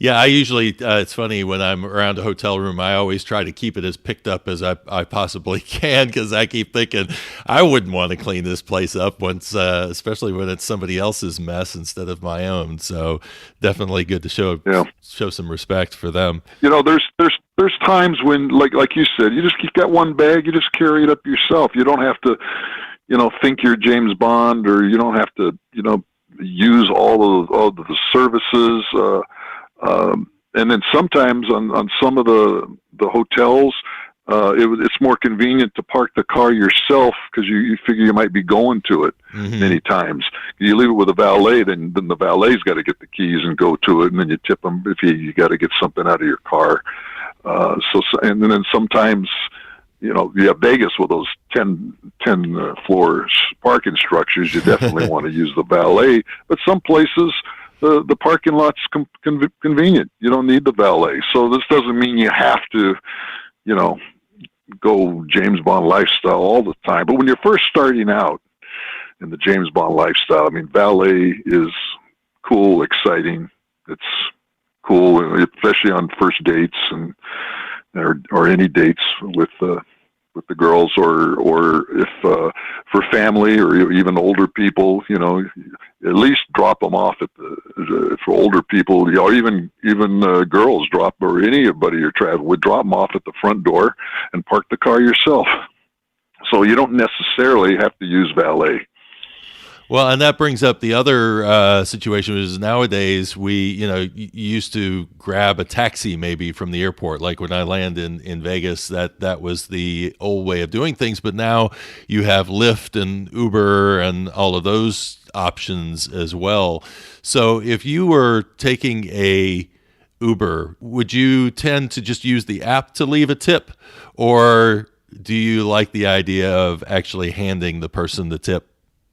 Speaker 2: I usually, it's funny, when I'm around a hotel room, I always try to keep it as picked up as I possibly can, because I keep thinking I wouldn't want to clean this place up once, especially when it's somebody else's mess instead of my own. So definitely good to show some respect for them.
Speaker 1: There's times when, like you said, you've got one bag, you just carry it up yourself. You don't have to, think you're James Bond, or you don't have to, use all of the services. And then sometimes on some of the hotels, it's more convenient to park the car yourself, because you figure you might be going to it many times. You leave it with a valet, then the valet's got to get the keys and go to it, and then you tip them if you got to get something out of your car. And then sometimes, you have Vegas with those 10 floors parking structures. You definitely want to use the valet, but some places, the parking lot's convenient. You don't need the valet. So this doesn't mean you have to, go James Bond lifestyle all the time. But when you're first starting out in the James Bond lifestyle, valet is cool, exciting. It's cool, especially on first dates or any dates with the girls, or if for family, or even older people, at least drop them off for older people, or even girls or anybody you're traveling with, drop them off at the front door and park the car yourself. So you don't necessarily have to use valet.
Speaker 2: Well, and that brings up the other situation, which is nowadays you used to grab a taxi maybe from the airport. Like when I land in Vegas, that was the old way of doing things. But now you have Lyft and Uber and all of those options as well. So if you were taking a Uber, would you tend to just use the app to leave a tip, or do you like the idea of actually handing the person the tip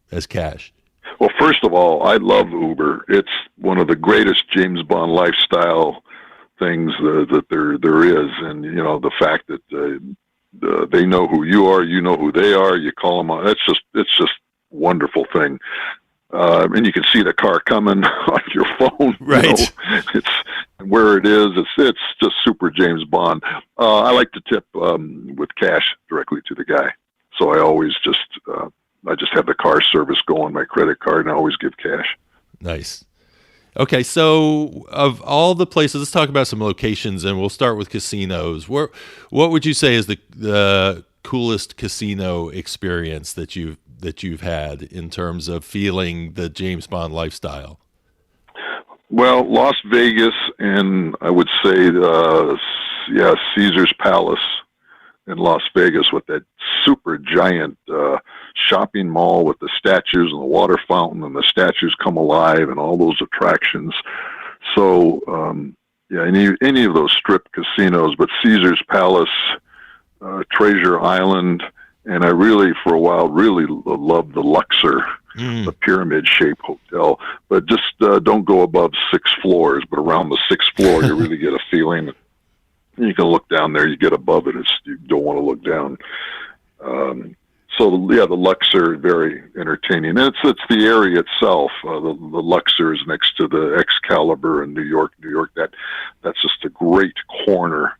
Speaker 2: as cash?
Speaker 1: Well, first of all, I love Uber. It's one of the greatest James Bond lifestyle things that there is, and the fact that they know who you are, you know who they are. You call them on. It's just a wonderful thing. and you can see the car coming on your phone.
Speaker 2: Right.
Speaker 1: You know, it's where it is. It's just super James Bond. I like to tip with cash directly to the guy. So I always I just have the car service go on my credit card, and I always give cash.
Speaker 2: Nice. Okay, so of all the places, let's talk about some locations, and we'll start with casinos. What would you say is the coolest casino experience that you've had in terms of feeling the James Bond lifestyle?
Speaker 1: Well, Las Vegas, and I would say, Caesar's Palace in Las Vegas with that super giant shopping mall with the statues and the water fountain, and the statues come alive and all those attractions. So, any of those strip casinos, but Caesar's Palace, Treasure Island, and I really, for a while, really loved the Luxor, the pyramid-shaped hotel. But just don't go above 6 floors, but around the 6th floor, you really get a feeling. You can look down there, you get above it, you don't want to look down. The Luxor, very entertaining. And it's the area itself. The Luxor is next to the Excalibur in New York. That's just a great corner.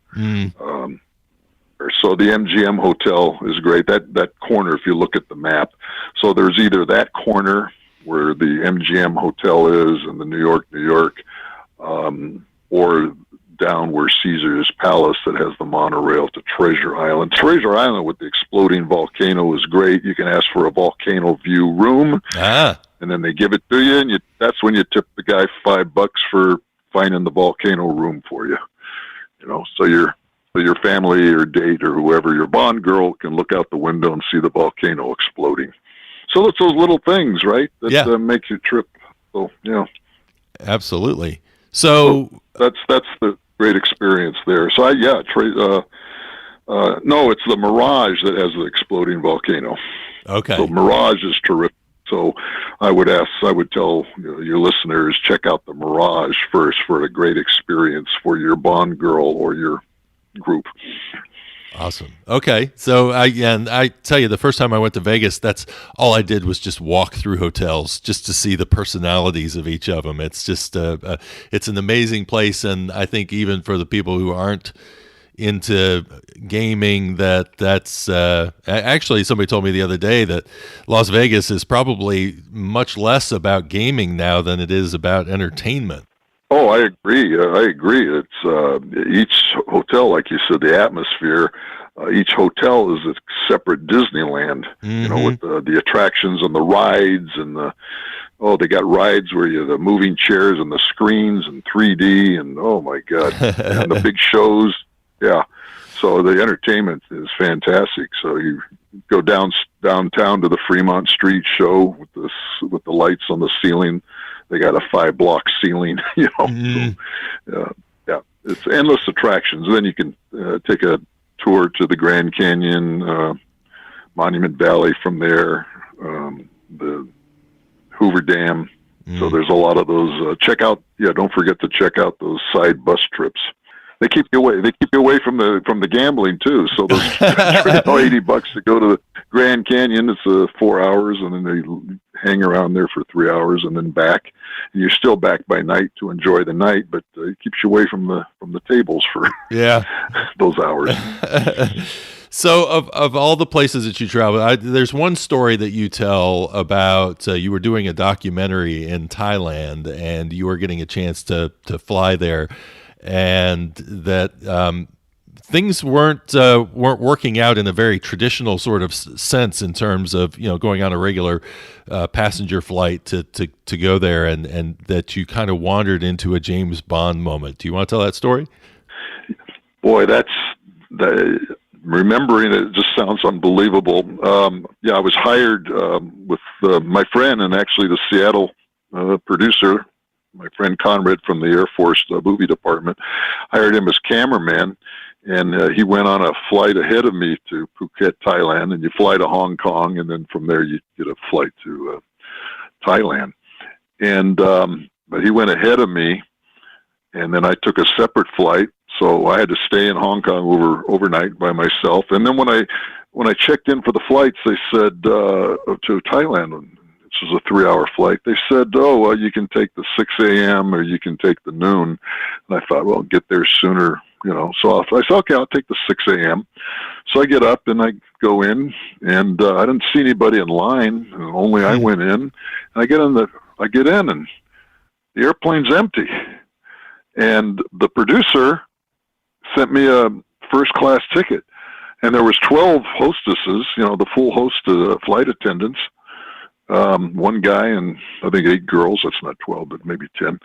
Speaker 1: So the MGM Hotel is great. That corner, if you look at the map, so there's either that corner where the MGM Hotel is in the New York, or down where Caesar's Palace that has the monorail to Treasure Island. Treasure Island with the exploding volcano is great. You can ask for a volcano view room, and then they give it to you, and that's when you tip the guy $5 for finding the volcano room for you. You know, so your family or date or whoever, your Bond girl, can look out the window and see the volcano exploding. So it's those little things, right, that make your trip. So
Speaker 2: absolutely. So
Speaker 1: that's the great experience there. So no, it's the Mirage that has the exploding volcano.
Speaker 2: Okay.
Speaker 1: So Mirage is terrific. So I would tell your listeners, check out the Mirage first for a great experience for your Bond girl or your group.
Speaker 2: Awesome. Okay. So I tell you, the first time I went to Vegas, that's all I did was just walk through hotels just to see the personalities of each of them. It's just, it's an amazing place. And I think even for the people who aren't into gaming, that's actually, somebody told me the other day that Las Vegas is probably much less about gaming now than it is about entertainment.
Speaker 1: Oh, I agree. It's each hotel, like you said, the atmosphere. Each hotel is a separate Disneyland. With the attractions and the rides and they got rides where you the moving chairs and the screens and 3D and oh my God, and the big shows. Yeah, so the entertainment is fantastic. So you go downtown to the Fremont Street show with the lights on the ceiling. They got a 5-block ceiling, So, it's endless attractions. Then you can take a tour to the Grand Canyon, Monument Valley from there, the Hoover Dam. So there's a lot of those. Don't forget to check out those side bus trips. They keep you away from the gambling too. So those $80 to go to the Grand Canyon. It's 4 hours, and then they hang around there for 3 hours, and then back. And you're still back by night to enjoy the night, but it keeps you away from the tables for those hours.
Speaker 2: So of all the places that you travel, there's one story that you tell about you were doing a documentary in Thailand, and you were getting a chance to fly there, and that things weren't working out in a very traditional sort of sense in terms of going on a regular passenger flight to go there, and that you kind of wandered into a James Bond moment. Do you want to tell that story?
Speaker 1: Boy, remembering it just sounds unbelievable. I was hired with my friend and actually the Seattle producer. My friend Conrad from the Air Force movie department, hired him as cameraman, and he went on a flight ahead of me to Phuket, Thailand, and you fly to Hong Kong, and then from there you get a flight to Thailand. And but he went ahead of me, and then I took a separate flight, so I had to stay in Hong Kong overnight by myself. And then when I checked in for the flights, they said to Thailand, which was a 3-hour flight. They said, "Oh, well, you can take the 6 a.m. or you can take the noon." And I thought, well, get there sooner, So I said, okay, I'll take the 6 a.m. So I get up and I go in, and I didn't see anybody in line. And only I went in. And I get in, and the airplane's empty. And the producer sent me a first-class ticket. And there was 12 hostesses, the full host of flight attendants. One guy and I think 8 girls. That's not 12, but maybe 10.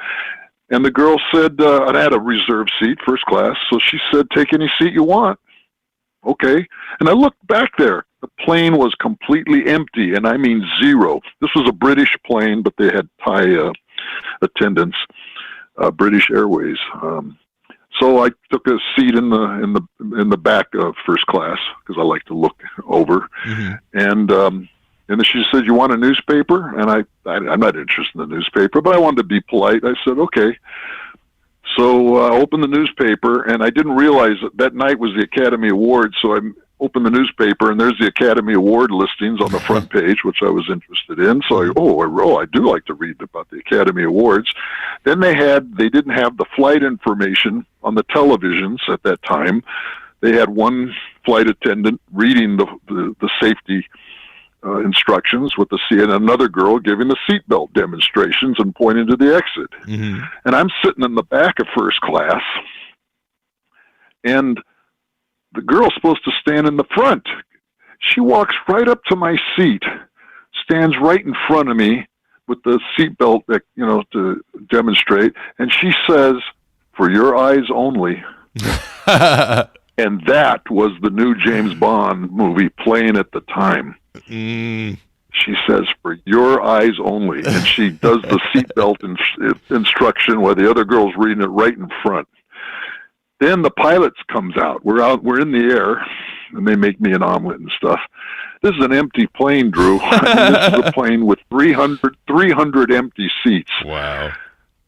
Speaker 1: And the girl said, I had a reserved seat, first class. So she said, take any seat you want. Okay. And I looked back there. The plane was completely empty, and I mean zero. This was a British plane, but they had Thai attendants, British Airways. So I took a seat in the back of first class because I like to look over. Mm-hmm. And then she said, "You want a newspaper?" And I'm not interested in the newspaper, but I wanted to be polite. I said, "Okay." So I opened the newspaper, and I didn't realize that night was the Academy Awards. So I opened the newspaper, and there's the Academy Award listings on the front page, which I was interested in. So I do like to read about the Academy Awards. Then they didn't have the flight information on the televisions at that time. They had one flight attendant reading the safety instructions with and another girl giving the seatbelt demonstrations and pointing to the exit. Mm-hmm. And I'm sitting in the back of first class, and the girl's supposed to stand in the front. She walks right up to my seat, stands right in front of me with the seatbelt, to demonstrate, and she says, "For your eyes only." And that was the new James Bond movie playing at the time. Mm. She says, "For your eyes only," and she does the seatbelt instruction while the other girl's reading it right in front. Then the pilots comes out. We're in the air, and they make me an omelet and stuff. This is an empty plane, Drew. This is a plane with 300 empty seats. Wow.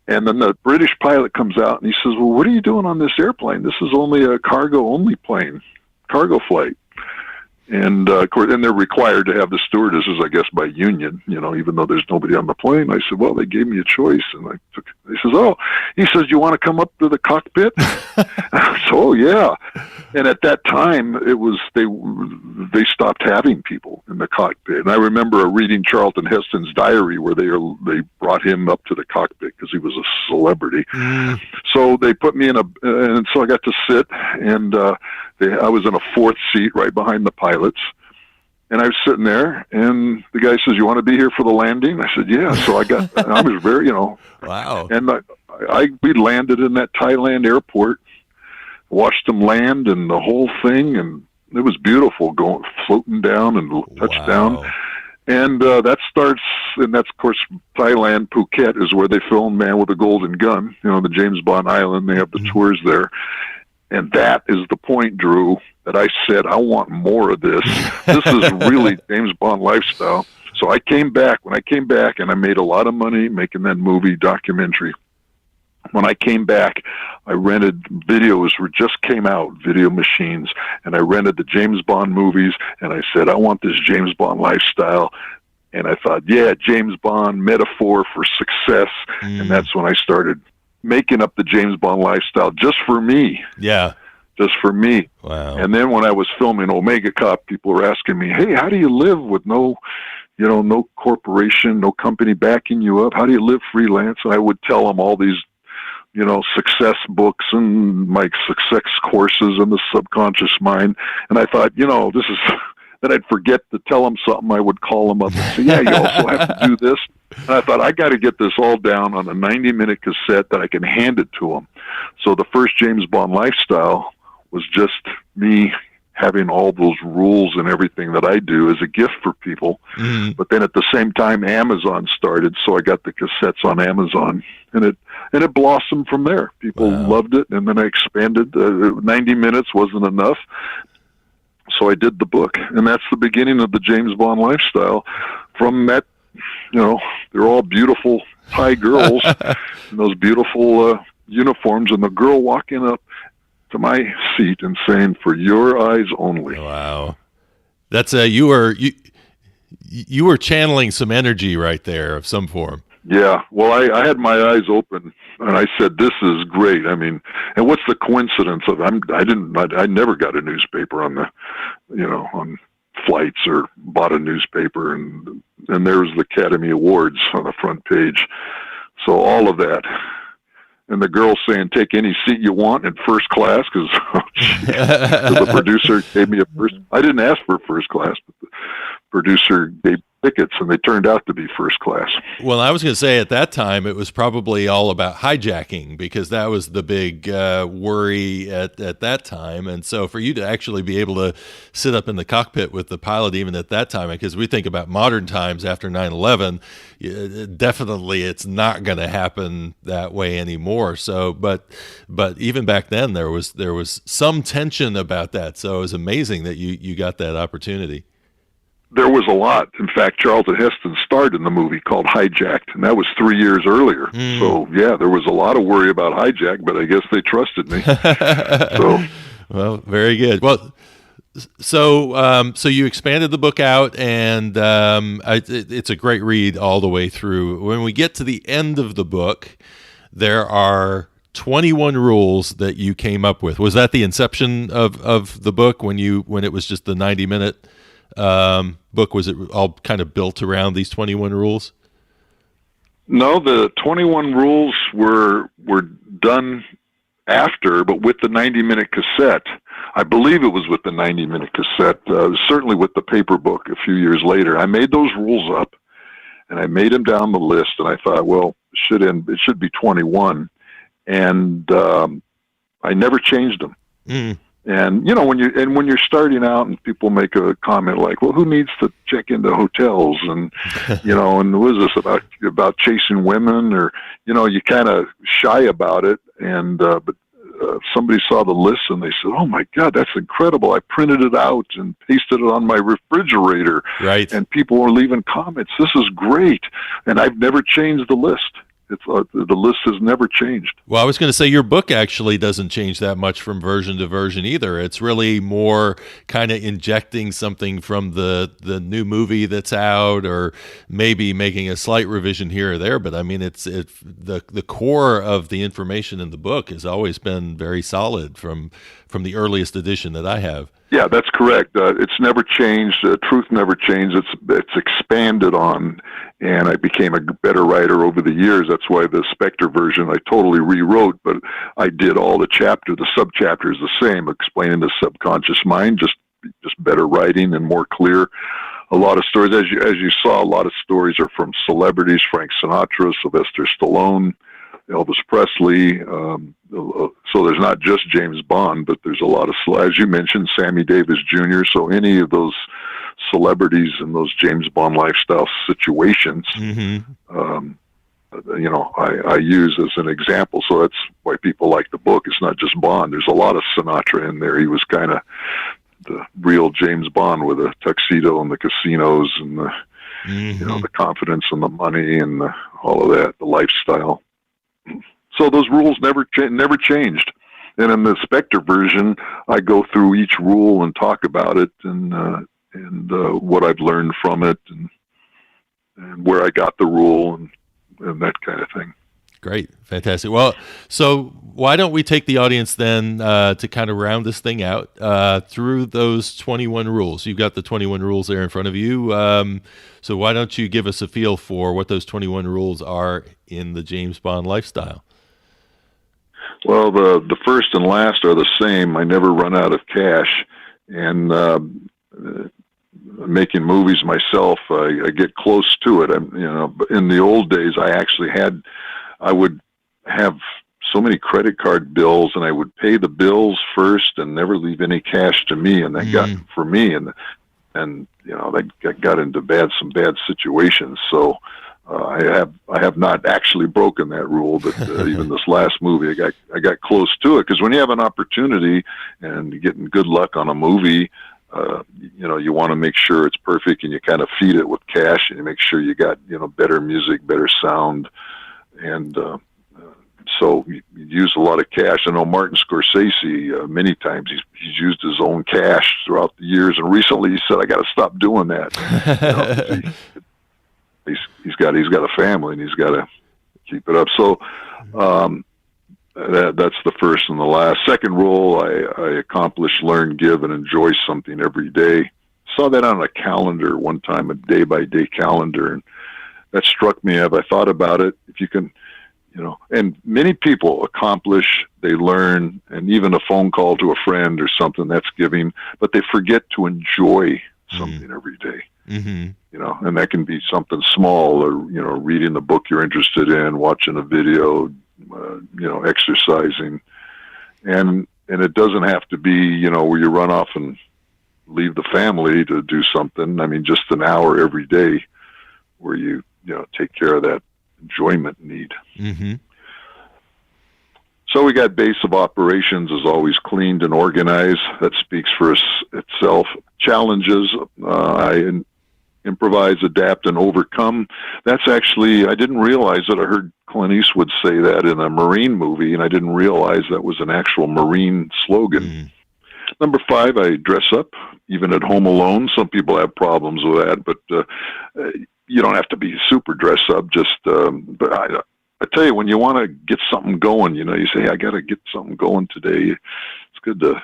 Speaker 1: And then the British pilot comes out, and he says, "Well, what are you doing on this airplane? This is only a cargo-only plane, cargo flight." And of course, and they're required to have the stewardesses, I guess, by union, even though there's nobody on the plane. I said, "Well, they gave me a choice." And I took, he says, "Oh," he says, "You want to come up to the cockpit?" So, "Oh, yeah." And at that time, it was, they stopped having people in the cockpit. And I remember reading Charlton Heston's diary where they brought him up to the cockpit because he was a celebrity. Mm. So they put me and so I got to sit, and I was in a fourth seat right behind the pilots. And I was sitting there, and the guy says, "You want to be here for the landing?" I said, "Yeah." So I was very, Wow. And we landed in that Thailand airport, watched them land and the whole thing, and it was beautiful, floating down and touchdown. Wow. And that starts, and that's, of course, Thailand, Phuket is where they filmed Man with a Golden Gun, the James Bond island. They have the tours there. And that is the point, Drew, that I said, I want more of this. This is really James Bond lifestyle. So I came back. When I came back, and I made a lot of money making that movie documentary. When I came back, I rented videos just came out, video machines, and I rented the James Bond movies, and I said, I want this James Bond lifestyle. And I thought, yeah, James Bond, metaphor for success. And that's when I started making up the James Bond lifestyle just for me. Yeah. Just for me. Wow. And then when I was filming Omega Cop, people were asking me, "Hey, how do you live with no corporation, no company backing you up? How do you live freelance?" And I would tell them all these, success books and my success courses and the subconscious mind. And I thought, this is, then I'd forget to tell them something. I would call them up and say, "Yeah, you also have to do this." And I thought, I got to get this all down on a 90-minute cassette that I can hand it to them. So the first James Bond lifestyle was just me having all those rules and everything that I do as a gift for people. But then at the same time, Amazon started, so I got the cassettes on Amazon, and it blossomed from there. People loved it, and then I expanded. 90 minutes wasn't enough, so I did the book, and that's the beginning of the James Bond lifestyle. From that, they're all beautiful Thai girls in those beautiful uniforms, and the girl walking up to my seat and saying, "For your eyes only." Wow. That's you
Speaker 2: you were channeling some energy right there of some form.
Speaker 1: Yeah, well, I had my eyes open, and I said, "This is great." I mean, and what's the coincidence of I never got a newspaper on on flights or bought a newspaper, and there's the Academy Awards on the front page. So all of that, and the girl saying, "Take any seat you want in first class," because the producer gave me a first. I didn't ask for first class, but the producer gave tickets, and they turned out to be first class.
Speaker 2: Well, I was going to say at that time it was probably all about hijacking, because that was the big worry at that time. And so for you to actually be able to sit up in the cockpit with the pilot even at that time, because we think about modern times after 9/11, definitely it's not going to happen that way anymore. So, but even back then there was some tension about that. So it was amazing that you got that opportunity.
Speaker 1: There was a lot. In fact, Charlton Heston starred in the movie called Hijacked, and that was 3 years earlier. So, yeah, there was a lot of worry about Hijack, but I guess they trusted me.
Speaker 2: Well, very good. Well, so you expanded the book out, and it's a great read all the way through. When we get to the end of the book, there are 21 rules that you came up with. Was that the inception of the book when it was just the 90-minute book? Was it all kind of built around these 21 rules?
Speaker 1: No, the 21 rules were done after, but with the 90-minute cassette. I believe it was with the 90-minute cassette. Certainly with the paper book a few years later. I made those rules up, and I made them down the list, and I thought, well, it should be 21, and I never changed them. And when you're starting out and people make a comment like, "Well, who needs to check into hotels?" and and what is this about chasing women, or you kind of shy about it. And but somebody saw the list and they said, "Oh my God, that's incredible! I printed it out and pasted it on my refrigerator."
Speaker 2: Right.
Speaker 1: And people were leaving comments. "This is great," and I've never changed the list. The list has never changed.
Speaker 2: Well, I was going to say your book actually doesn't change that much from version to version either. It's really more kind of injecting something from the new movie that's out, or maybe making a slight revision here or there. But I mean, it's the core of the information in the book has always been very solid from the earliest edition that I have.
Speaker 1: Yeah, that's correct. It's never changed. Truth never changed. It's expanded on, and I became a better writer over the years. That's why the Spectre version I totally rewrote, but I did all the sub-chapters the same, explaining the subconscious mind, just better writing and more clear. A lot of stories, as you saw, a lot of stories are from celebrities: Frank Sinatra, Sylvester Stallone, Elvis Presley. So there's not just James Bond, but there's a lot of, as you mentioned, Sammy Davis Jr. So any of those celebrities in those James Bond lifestyle situations, I use as an example. So that's why people like the book. It's not just Bond. There's a lot of Sinatra in there. He was kind of the real James Bond with a tuxedo and the casinos and the, the confidence and the money and all of that, the lifestyle. So those rules never changed. And in the Spectre version, I go through each rule and talk about it and what I've learned from it and where I got the rule and that kind of thing.
Speaker 2: Great. Fantastic. Well, so why don't we take the audience then to kind of round this thing out through those 21 rules. You've got the 21 rules there in front of you. So why don't you give us a feel for what those 21 rules are in the James Bond lifestyle?
Speaker 1: Well, the first and last are the same. I never run out of cash. And making movies myself, I get close to it. In the old days, I would have so many credit card bills, and I would pay the bills first and never leave any cash to me. And that got for me, and that got into some bad situations. So I have not actually broken that rule, but even this last movie, I got close to it, because when you have an opportunity and you're getting good luck on a movie, you want to make sure it's perfect, and you kind of feed it with cash, and you make sure you got better music, better sound, and So you use a lot of cash. I know Martin Scorsese, many times he's used his own cash throughout the years, and recently he said, "I got to stop doing that." He's got a family, and he's got to keep it up. So that's the first and the last. Second rule: I accomplish, learn, give, and enjoy something every day. Saw that on a calendar one time, a day-by-day calendar, and that struck me. As I thought about it, if you can, and many people accomplish, they learn, and even a phone call to a friend or something, that's giving, but they forget to enjoy something every day. Mm-hmm. And that can be something small, or, reading the book you're interested in, watching a video, exercising. And it doesn't have to be, where you run off and leave the family to do something. I mean, just an hour every day where you take care of that enjoyment need. Mm-hmm. So we got base of operations is always cleaned and organized. That speaks for itself. Challenges, I improvise, adapt, and overcome. That's actually, I didn't realize that. I heard Clint Eastwood say that in a Marine movie, and I didn't realize that was an actual Marine slogan. Mm. Number 5, I dress up, even at home alone. Some people have problems with that, but you don't have to be super dress up. Just, but I tell you, when you want to get something going, you say, hey, I got to get something going today. It's good to,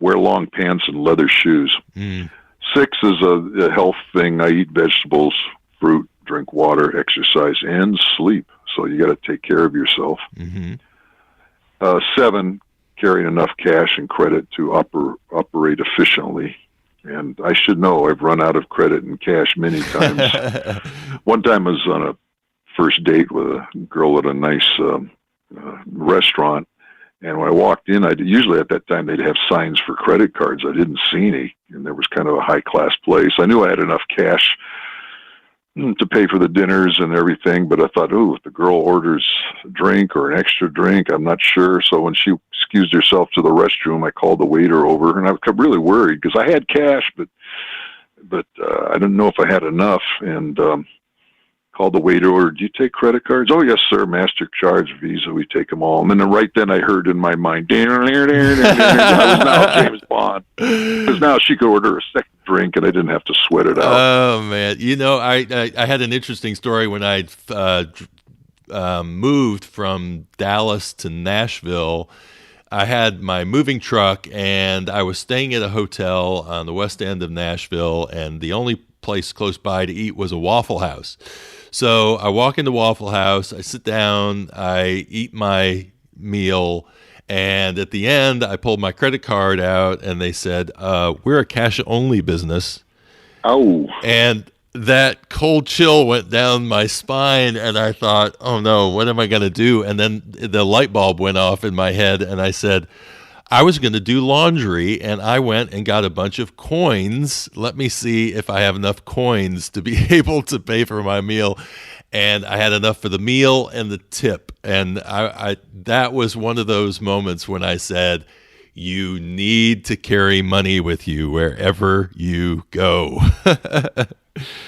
Speaker 1: wear long pants and leather shoes. Mm. 6 is a health thing. I eat vegetables, fruit, drink water, exercise, and sleep. So you got to take care of yourself. Mm-hmm. 7, carrying enough cash and credit to operate efficiently. And I should know, I've run out of credit and cash many times. One time I was on a first date with a girl at a nice restaurant. And when I walked in, usually at that time they'd have signs for credit cards. I didn't see any. And there was kind of a high-class place. I knew I had enough cash to pay for the dinners and everything, but I thought, if the girl orders a drink or an extra drink, I'm not sure. So when she excused herself to the restroom, I called the waiter over, and I got really worried because I had cash, but I didn't know if I had enough, and called the waiter over. Do you take credit cards? Oh, yes, sir. MasterCard, Visa, we take them all. And then right then I heard in my mind, I was now James Bond. Because now she could order a second drink and I didn't have to sweat it out.
Speaker 2: Oh, man. I had an interesting story when I moved from Dallas to Nashville. I had my moving truck and I was staying at a hotel on the west end of Nashville, and the only place close by to eat was a Waffle House. So I walk into Waffle House, I sit down, I eat my meal, and at the end, I pulled my credit card out, and they said, we're a cash-only business.
Speaker 1: Oh.
Speaker 2: And that cold chill went down my spine, and I thought, oh no, what am I going to do? And then the light bulb went off in my head, and I said, I was going to do laundry, and I went and got a bunch of coins. Let me see if I have enough coins to be able to pay for my meal. And I had enough for the meal and the tip. And I that was one of those moments when I said, you need to carry money with you wherever you go.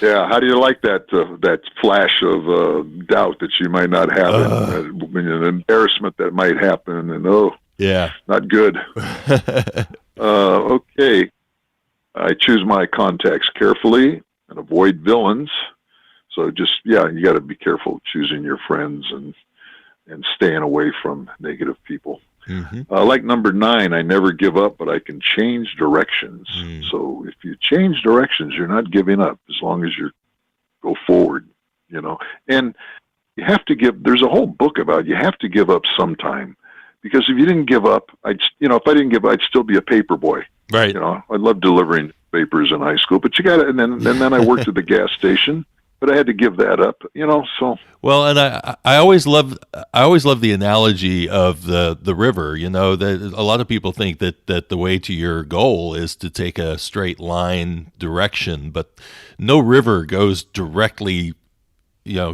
Speaker 1: Yeah, how do you like that flash of doubt that you might not have, an embarrassment that might happen, and
Speaker 2: yeah,
Speaker 1: not good. Okay, I choose my contacts carefully and avoid villains. So you got to be careful choosing your friends and staying away from negative people. Mm-hmm. Like number 9, I never give up, but I can change directions. So if you change directions, you're not giving up as long as you go forward, and you have to there's a whole book about you have to give up sometime, because if you didn't give up, if I didn't give up, I'd still be a paper boy.
Speaker 2: Right.
Speaker 1: I loved delivering papers in high school, but you got to, and then I worked at the gas station. But I had to give that up, so.
Speaker 2: Well, and I always love the analogy of the river. That a lot of people think that the way to your goal is to take a straight line direction, but no river goes directly,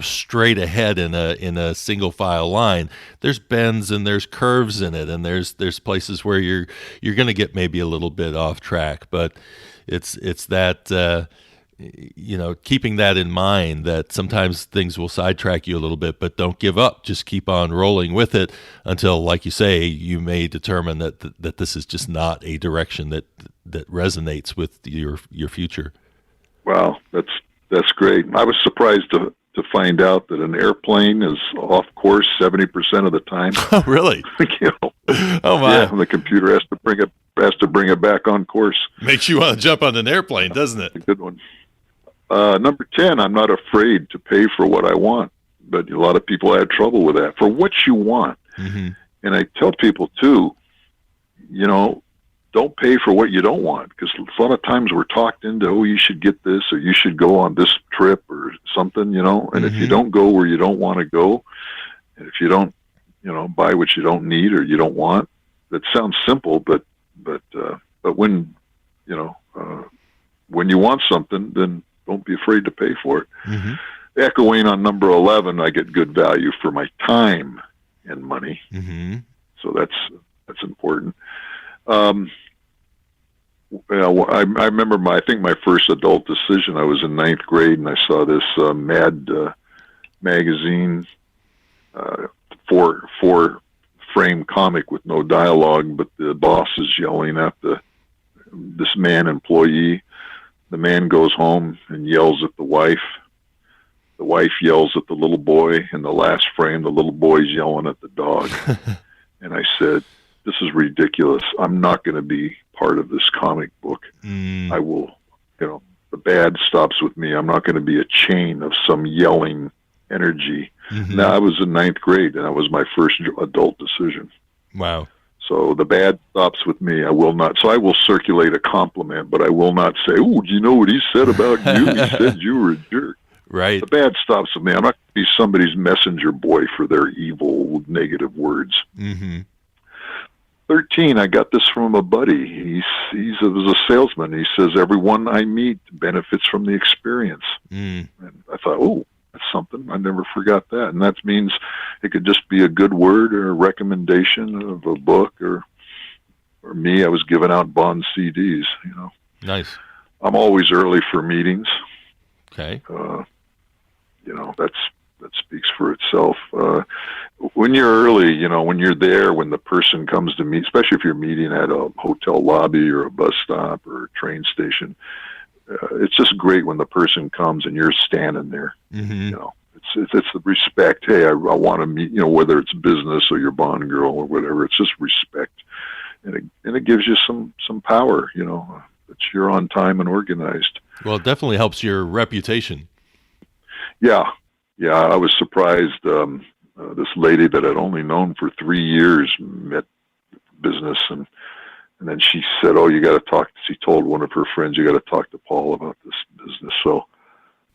Speaker 2: straight ahead in a single file line. There's bends and there's curves in it, and there's places where you're going to get maybe a little bit off track, but it's that. keeping that in mind, that sometimes things will sidetrack you a little bit, but don't give up. Just keep on rolling with it until, like you say, you may determine that this is just not a direction that resonates with your future.
Speaker 1: Wow, that's great. I was surprised to find out that an airplane is off course 70% of the time.
Speaker 2: Oh, really? Oh my!
Speaker 1: Yeah, and the computer has to bring it back on course.
Speaker 2: Makes you want to jump on an airplane, doesn't it?
Speaker 1: A good one. Number 10, I'm not afraid to pay for what I want, but a lot of people had trouble with that. For what you want, and I tell people too, don't pay for what you don't want, because a lot of times we're talked into, oh, you should get this, or you should go on this trip or something, and if you don't go where you don't want to go, and if you don't, buy what you don't need or you don't want, that sounds simple, but when, when you want something, then don't be afraid to pay for it. Echoing on number 11, I get good value for my time and money. So that's important. I remember I think my first adult decision, I was in 9th grade, and I saw this Mad magazine, 4-frame comic with no dialogue, but the boss is yelling at this man employee. The man goes home and yells at the wife. The wife yells at the little boy. In the last frame, the little boy's yelling at the dog. And I said, this is ridiculous. I'm not going to be part of this comic book. I will, the bad stops with me. I'm not going to be a chain of some yelling energy. Now, I was in 9th grade, and that was my first adult decision.
Speaker 2: Wow.
Speaker 1: So the bad stops with me. I will not. So I will circulate a compliment, but I will not say, oh, do you know what he said about you? He said you were a jerk.
Speaker 2: Right.
Speaker 1: The bad stops with me. I'm not going to be somebody's messenger boy for their evil, negative words. 13, I got this from a buddy. He was a salesman. He says, everyone I meet benefits from the experience. And I thought, oh, that's something. I never forgot that. And that means it could just be a good word or a recommendation of a book, or me, I was giving out Bond CDs,
Speaker 2: Nice.
Speaker 1: I'm always early for meetings.
Speaker 2: Okay.
Speaker 1: That speaks for itself. When you're early, when you're there, when the person comes to meet, especially if you're meeting at a hotel lobby or a bus stop or a train station, it's just great when the person comes and you're standing there. It's the respect. Hey, I want to meet, whether it's business or your Bond girl or whatever. It's just respect, and it gives you some power. That you're on time and organized.
Speaker 2: Well, it definitely helps your reputation.
Speaker 1: Yeah. I was surprised. This lady that I'd only known for 3 years met business, and then she said, "Oh, you got to talk." She told one of her friends, "You got to talk to Paul about this business." So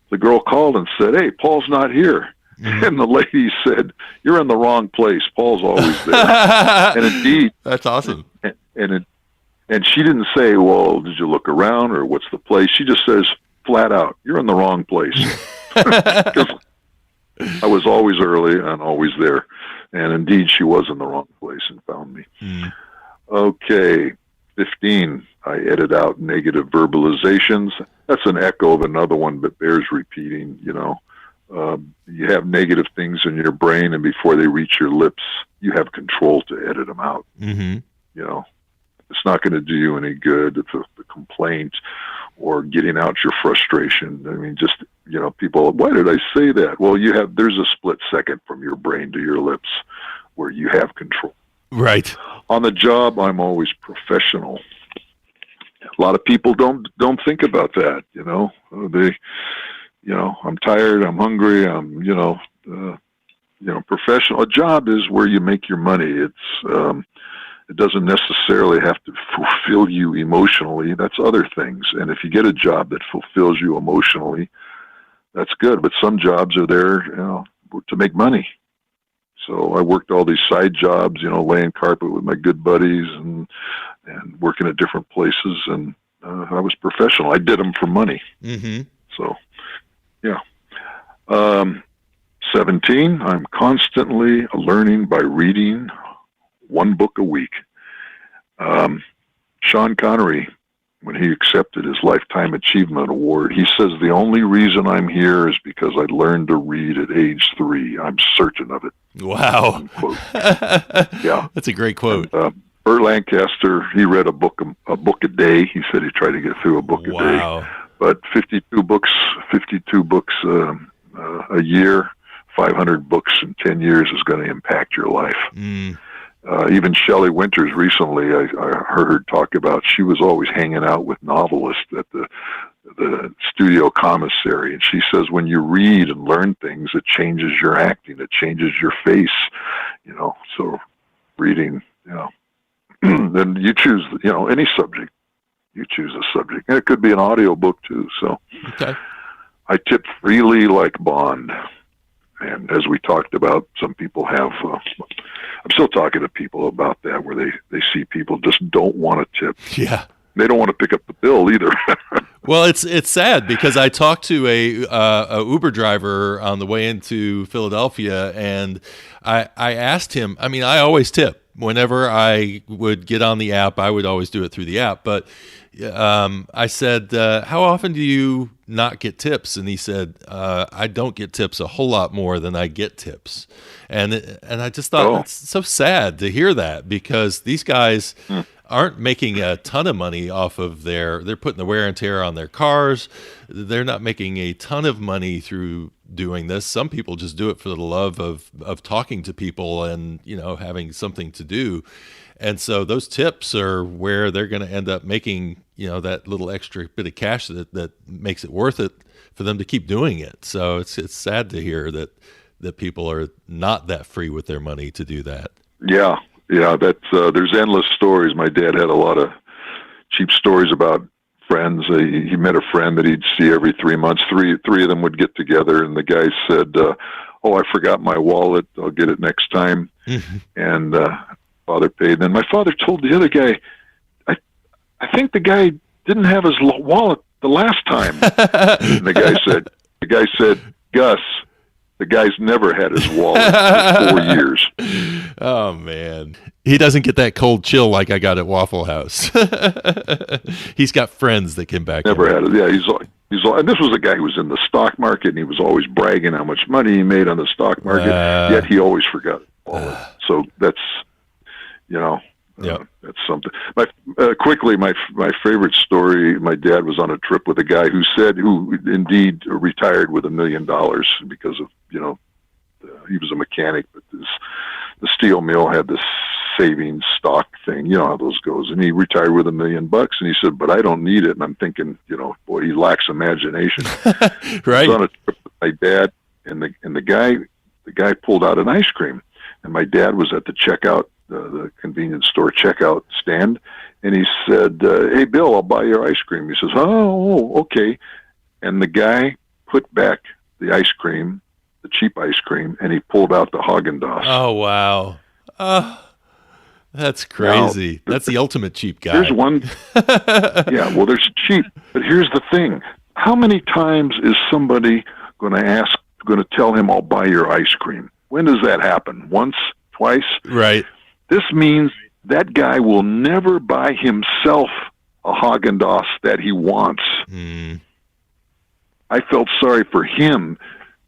Speaker 1: the girl called and said, "Hey, Paul's not here." And the lady said, "You're in the wrong place. Paul's always there." And indeed,
Speaker 2: that's awesome.
Speaker 1: And she didn't say, "Well, did you look around or what's the place?" She just says flat out, "You're in the wrong place." Because I was always early and always there. And indeed, she was in the wrong place and found me. Okay, 15, I edit out negative verbalizations. That's an echo of another one, but bears repeating, You have negative things in your brain, and before they reach your lips, you have control to edit them out. It's not going to do you any good. It's the complaint or getting out your frustration. I mean, just, people, why did I say that? Well, there's a split second from your brain to your lips where you have control.
Speaker 2: Right.
Speaker 1: On the job, I'm always professional. A lot of people don't think about that. I'm tired, I'm hungry, I'm, professional. A job is where you make your money. It doesn't necessarily have to fulfill you emotionally. That's other things. And if you get a job that fulfills you emotionally, that's good. But some jobs are there, to make money. So I worked all these side jobs, laying carpet with my good buddies and working at different places. And I was professional. I did them for money. So, yeah. 17, I'm constantly learning by reading one book a week. Sean Connery, when he accepted his Lifetime Achievement Award. He says, "The only reason I'm here is because I learned to read at age 3. I'm certain of it."
Speaker 2: Wow.
Speaker 1: Yeah.
Speaker 2: That's a great quote.
Speaker 1: And, Burt Lancaster, he read a book a day. He said he tried to get through a book a day. But 52 books a year, 500 books in 10 years is going to impact your life. Even Shelley Winters recently, I heard her talk about, she was always hanging out with novelists at the studio commissary. And she says, when you read and learn things, it changes your acting, it changes your face, so reading, then you choose, any subject. You choose a subject. And it could be an audio book too. So
Speaker 2: okay.
Speaker 1: I tip freely like Bond. And as we talked about, some people have, I'm still talking to people about that, where they see people just don't want to tip.
Speaker 2: Yeah.
Speaker 1: They don't want to pick up the bill either.
Speaker 2: Well, it's sad because I talked to a Uber driver on the way into Philadelphia, and I asked him, I mean, I always tip. Whenever I would get on the app, I would always do it through the app. But I said, how often do you not get tips? And he said, I don't get tips a whole lot more than I get tips. And I just thought, it's so sad to hear that, because these guys aren't making a ton of money off of they're putting the wear and tear on their cars. They're not making a ton of money through doing this. Some people just do it for the love of talking to people and, having something to do. And so those tips are where they're going to end up making, that little extra bit of cash that makes it worth it for them to keep doing it. So it's sad to hear that people are not that free with their money to do that. Yeah.
Speaker 1: Yeah, that's there's endless stories. My dad had a lot of cheap stories about friends. He met a friend that he'd see every 3 months. Three of them would get together, and the guy said, "Oh, I forgot my wallet. I'll get it next time." And father paid. Then my father told the other guy, "I think the guy didn't have his wallet the last time." And the guy said, "Gus, the guy's never had his wallet for 4 years."
Speaker 2: Oh, man. He doesn't get that cold chill like I got at Waffle House. He's got friends that can back
Speaker 1: Never
Speaker 2: him.
Speaker 1: had it. Yeah, he's and this was a guy who was in the stock market, and he was always bragging how much money he made on the stock market, yet he always forgot his wallet. So that's, that's something. Quickly, my favorite story, my dad was on a trip with a guy who indeed retired with $1 million because of, he was a mechanic, but the steel mill had this savings stock thing. You know how those goes. And he retired with $1 million, and he said, "But I don't need it." And I'm thinking, boy, he lacks imagination.
Speaker 2: Right.
Speaker 1: I was on a trip with my dad, and the guy pulled out an ice cream, and my dad was at the checkout, the convenience store checkout stand, and he said, "Hey, Bill, I'll buy your ice cream." He says, "Oh, okay." And the guy put back the ice cream, the cheap ice cream, and he pulled out the Haagen-Dazs.
Speaker 2: Oh, wow. That's crazy. Now, that's the ultimate cheap guy.
Speaker 1: Here's one. Yeah, well, there's cheap, but here's the thing. How many times is somebody going to tell him, "I'll buy your ice cream"? When does that happen? Once, twice?
Speaker 2: Right.
Speaker 1: This means that guy will never buy himself a Haagen-Dazs that he wants. I felt sorry for him,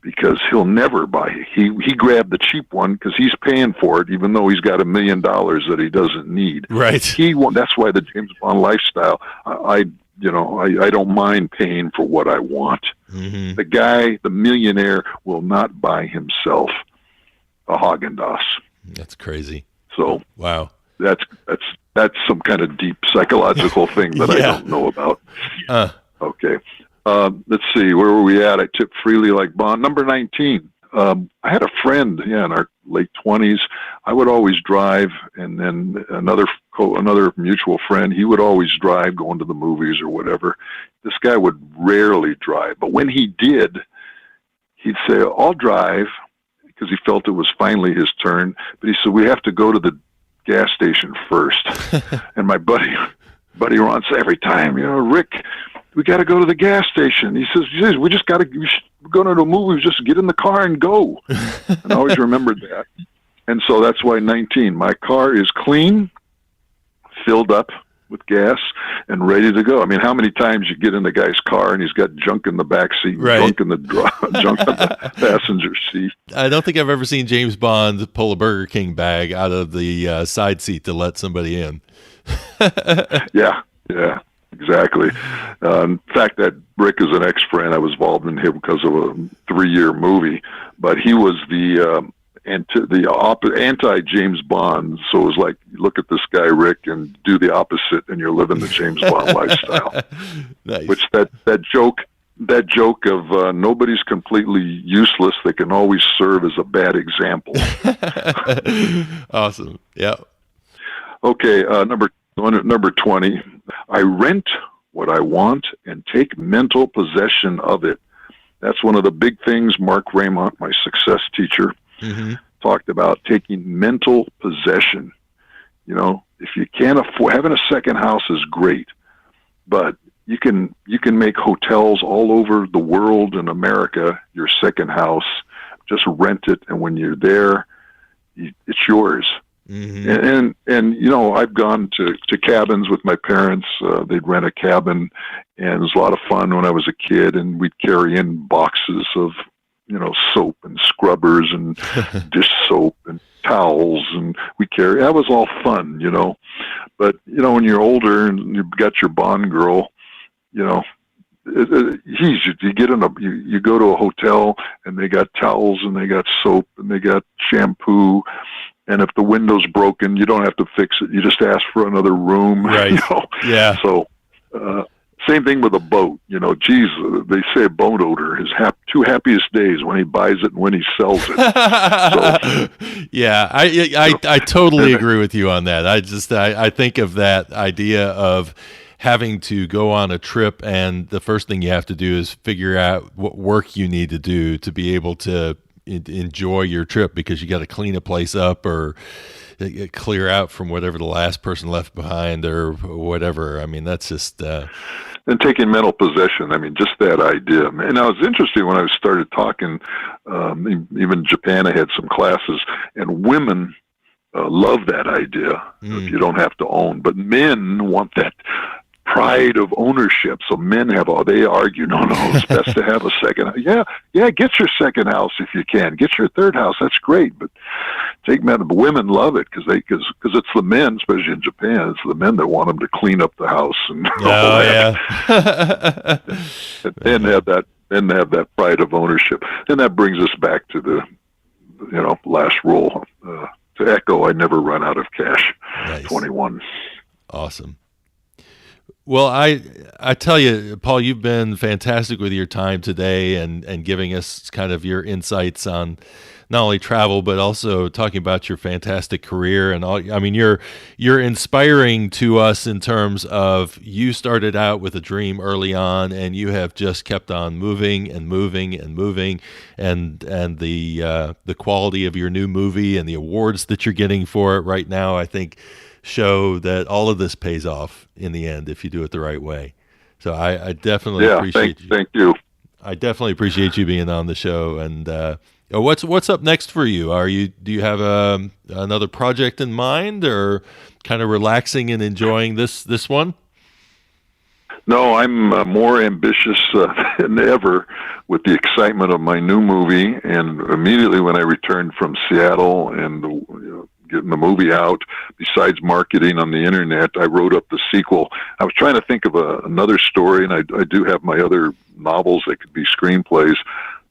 Speaker 1: because he'll never buy it. He grabbed the cheap one because he's paying for it, even though he's got $1 million that he doesn't need.
Speaker 2: Right.
Speaker 1: That's why the James Bond lifestyle. I don't mind paying for what I want.
Speaker 2: Mm-hmm.
Speaker 1: The guy, the millionaire, will not buy himself a Haagen-Dazs.
Speaker 2: That's crazy.
Speaker 1: So
Speaker 2: wow,
Speaker 1: that's some kind of deep psychological thing that I don't know about. Okay. Let's see, where were we at? I tipped freely like Bond. Number 19. I had a friend, in our late 20s. I would always drive, and then another mutual friend, he would always drive, going to the movies or whatever. This guy would rarely drive, but when he did, he'd say, "I'll drive," because he felt it was finally his turn. But he said, "We have to go to the gas station first." And my buddy Ron said every time, "Rick, we got to go to the gas station." He says, "Geez, we just got to go to the movies. Just get in the car and go." And I always remembered that. And so that's why 19. My car is clean, filled up, with gas and ready to go. I mean, how many times you get in the guy's car and he's got junk in the back seat, and
Speaker 2: Right.
Speaker 1: junk in the junk in the passenger seat.
Speaker 2: I don't think I've ever seen James Bond pull a Burger King bag out of the side seat to let somebody in.
Speaker 1: Yeah, exactly. In fact, that Rick is an ex-friend. I was involved in him because of a 3-year movie, but he was the anti-James Bond. So it was like, look at this guy, Rick, and do the opposite, and you're living the James Bond lifestyle.
Speaker 2: Nice.
Speaker 1: Which that joke of nobody's completely useless. They can always serve as a bad example.
Speaker 2: Awesome. Yeah.
Speaker 1: Okay, number 20. I rent what I want and take mental possession of it. That's one of the big things Mark Raymont, my success teacher, talked about, taking mental possession. You know, if you can't afford, having a second house is great, but you can make hotels all over the world and America your second house. Just rent it, and when you're there, it's yours. And you know, I've gone to cabins with my parents. They'd rent a cabin, and it was a lot of fun when I was a kid, and we'd carry in boxes of, you know, soap and scrubbers and dish soap and towels, and that was all fun, you know. But, you know, when you're older and you've got your Bond girl, you know, you go to a hotel and they got towels and they got soap and they got shampoo, and if the window's broken, you don't have to fix it. You just ask for another room.
Speaker 2: Right.
Speaker 1: You know?
Speaker 2: Yeah.
Speaker 1: So, same thing with a boat. You know, geez, they say a boat owner, his two happiest days, when he buys it and when he sells it.
Speaker 2: Yeah, I totally agree with you on that. I think of that idea of having to go on a trip, and the first thing you have to do is figure out what work you need to do to be able to enjoy your trip, because you got to clean a place up or clear out from whatever the last person left behind or whatever. I mean, that's just
Speaker 1: and taking mental possession. I mean, just that idea. And now it's interesting, when I started talking, even Japan, I had some classes, and women love that idea. If you don't have to own, but men want that pride of ownership. So men they argue, no, it's best to have a second. Yeah, get your second house if you can. Get your third house. That's great. But but women love it because it's the men, especially in Japan, it's the men that want them to clean up the house and all that. And have that pride of ownership. And that brings us back to the, you know, last rule, to echo, I never run out of cash. Nice. 21.
Speaker 2: Awesome. Well, I tell you, Paul, you've been fantastic with your time today and giving us kind of your insights on not only travel, but also talking about your fantastic career and all. I mean, you're inspiring to us in terms of, you started out with a dream early on, and you have just kept on moving and moving and moving, and the quality of your new movie and the awards that you're getting for it right now, I think, show that all of this pays off in the end if you do it the right way. So I definitely appreciate you.
Speaker 1: Thank you.
Speaker 2: I definitely appreciate you being on the show. And what's up next for you? Do you have another project in mind, or kind of relaxing and enjoying this one?
Speaker 1: No, I'm more ambitious than ever with the excitement of my new movie. And immediately when I returned from Seattle and getting the movie out, besides marketing on the internet, I wrote up the sequel. I was trying to think of another story, and I do have my other novels that could be screenplays,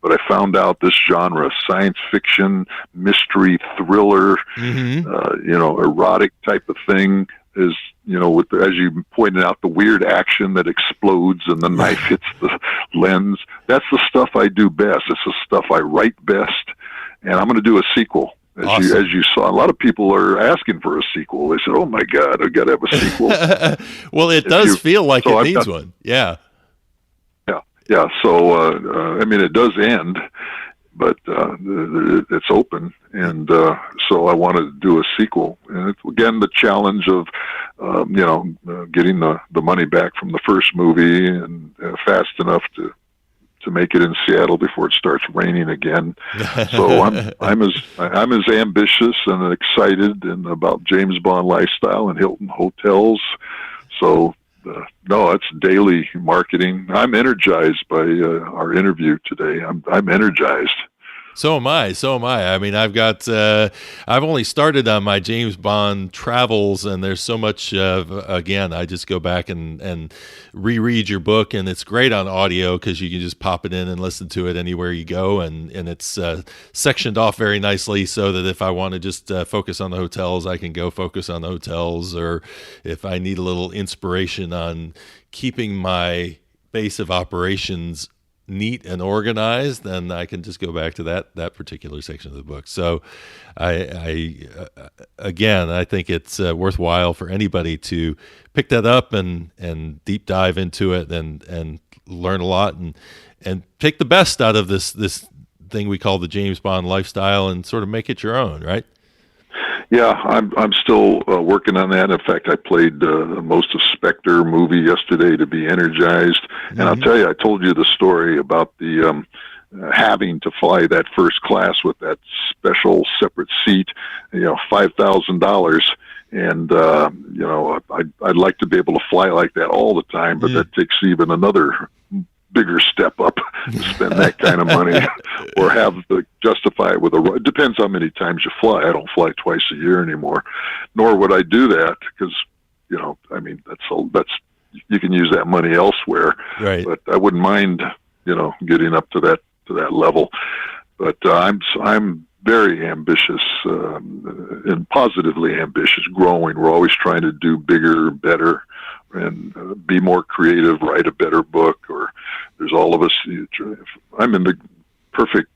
Speaker 1: but I found out this genre, science fiction, mystery, thriller, erotic type of thing, is, with, as you pointed out, the weird action that explodes and the knife hits the lens. That's the stuff I do best. It's the stuff I write best, and I'm going to do a sequel. As you saw, a lot of people are asking for a sequel. They said, "Oh my God, I've got to have a sequel."
Speaker 2: Well, it does feel like it needs one. Yeah.
Speaker 1: So, I mean, it does end, but it's open, and so I wanted to do a sequel. And it's, again, the challenge of, getting the money back from the first movie and fast enough to make it in Seattle before it starts raining again. So I'm as ambitious and excited and about James Bond lifestyle and Hilton hotels. So, no, it's daily marketing. I'm energized by our interview today. I'm energized.
Speaker 2: So am I. I mean, I've only started on my James Bond travels, and there's so much, again, I just go back and reread your book, and it's great on audio because you can just pop it in and listen to it anywhere you go. And it's sectioned off very nicely so that if I want to just focus on the hotels, I can go focus on the hotels. Or if I need a little inspiration on keeping my base of operations neat and organized, then I can just go back to that particular section of the book. So I think it's worthwhile for anybody to pick that up and deep dive into it and learn a lot and take the best out of this thing we call the James Bond lifestyle and sort of make it your own, right?
Speaker 1: Yeah, I'm still working on that. In fact, I played most of Spectre movie yesterday to be energized. And I'll tell you, I told you the story about the having to fly that first class with that special separate seat, $5,000. And, I'd like to be able to fly like that all the time, but that takes even another bigger step up to spend that kind of money or have to justify it with it depends how many times you fly. I don't fly twice a year anymore, nor would I do that because, that's you can use that money elsewhere,
Speaker 2: right?
Speaker 1: But I wouldn't mind, getting up to that level. But I'm very ambitious and positively ambitious, growing. We're always trying to do bigger, better, and be more creative, write a better book. Or there's all of us. I'm in the perfect,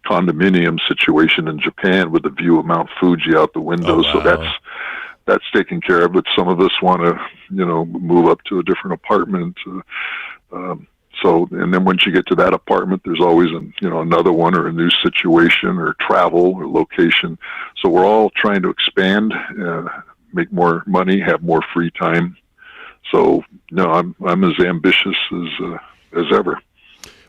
Speaker 1: condominium situation in Japan with the view of Mount Fuji out the window.
Speaker 2: Oh, wow.
Speaker 1: So that's taken care of. But some of us want to, move up to a different apartment. And then once you get to that apartment, there's always another one or a new situation or travel or location. So we're all trying to expand, make more money, have more free time. So I'm as ambitious as ever.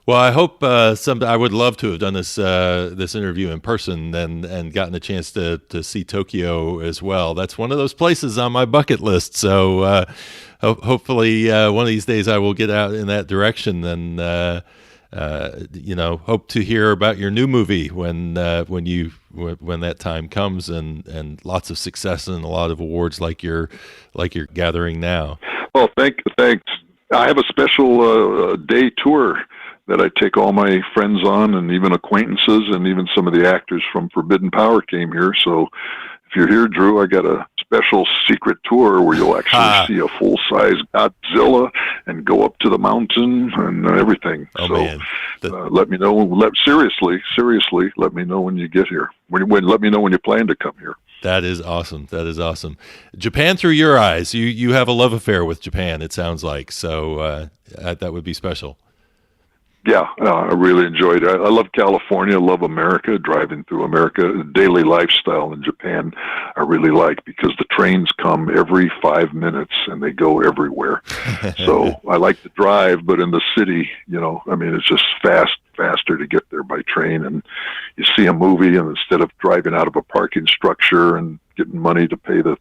Speaker 2: Well, I hope I would love to have done this interview in person and gotten a chance to see Tokyo as well. That's one of those places on my bucket list. So hopefully one of these days I will get out in that direction and hope to hear about your new movie when that time comes and lots of success and a lot of awards like you're gathering now.
Speaker 1: Well, thanks. I have a special day tour that I take all my friends on, and even acquaintances, and even some of the actors from Forbidden Power came here. So if you're here, Drew, I got a special secret tour where you'll actually see a full-size Godzilla and go up to the mountain and everything.
Speaker 2: Oh,
Speaker 1: so
Speaker 2: man.
Speaker 1: Let me know. Seriously, let me know when you get here. Let me know when you plan to come here.
Speaker 2: That is awesome. Japan through your eyes. You have a love affair with Japan, it sounds like. So that would be special.
Speaker 1: Yeah, I really enjoyed it. I love California. I love America, driving through America. The daily lifestyle in Japan I really like because the trains come every 5 minutes and they go everywhere. So I like to drive, but in the city, it's just faster to get there by train. And you see a movie, and instead of driving out of a parking structure and getting money to pay the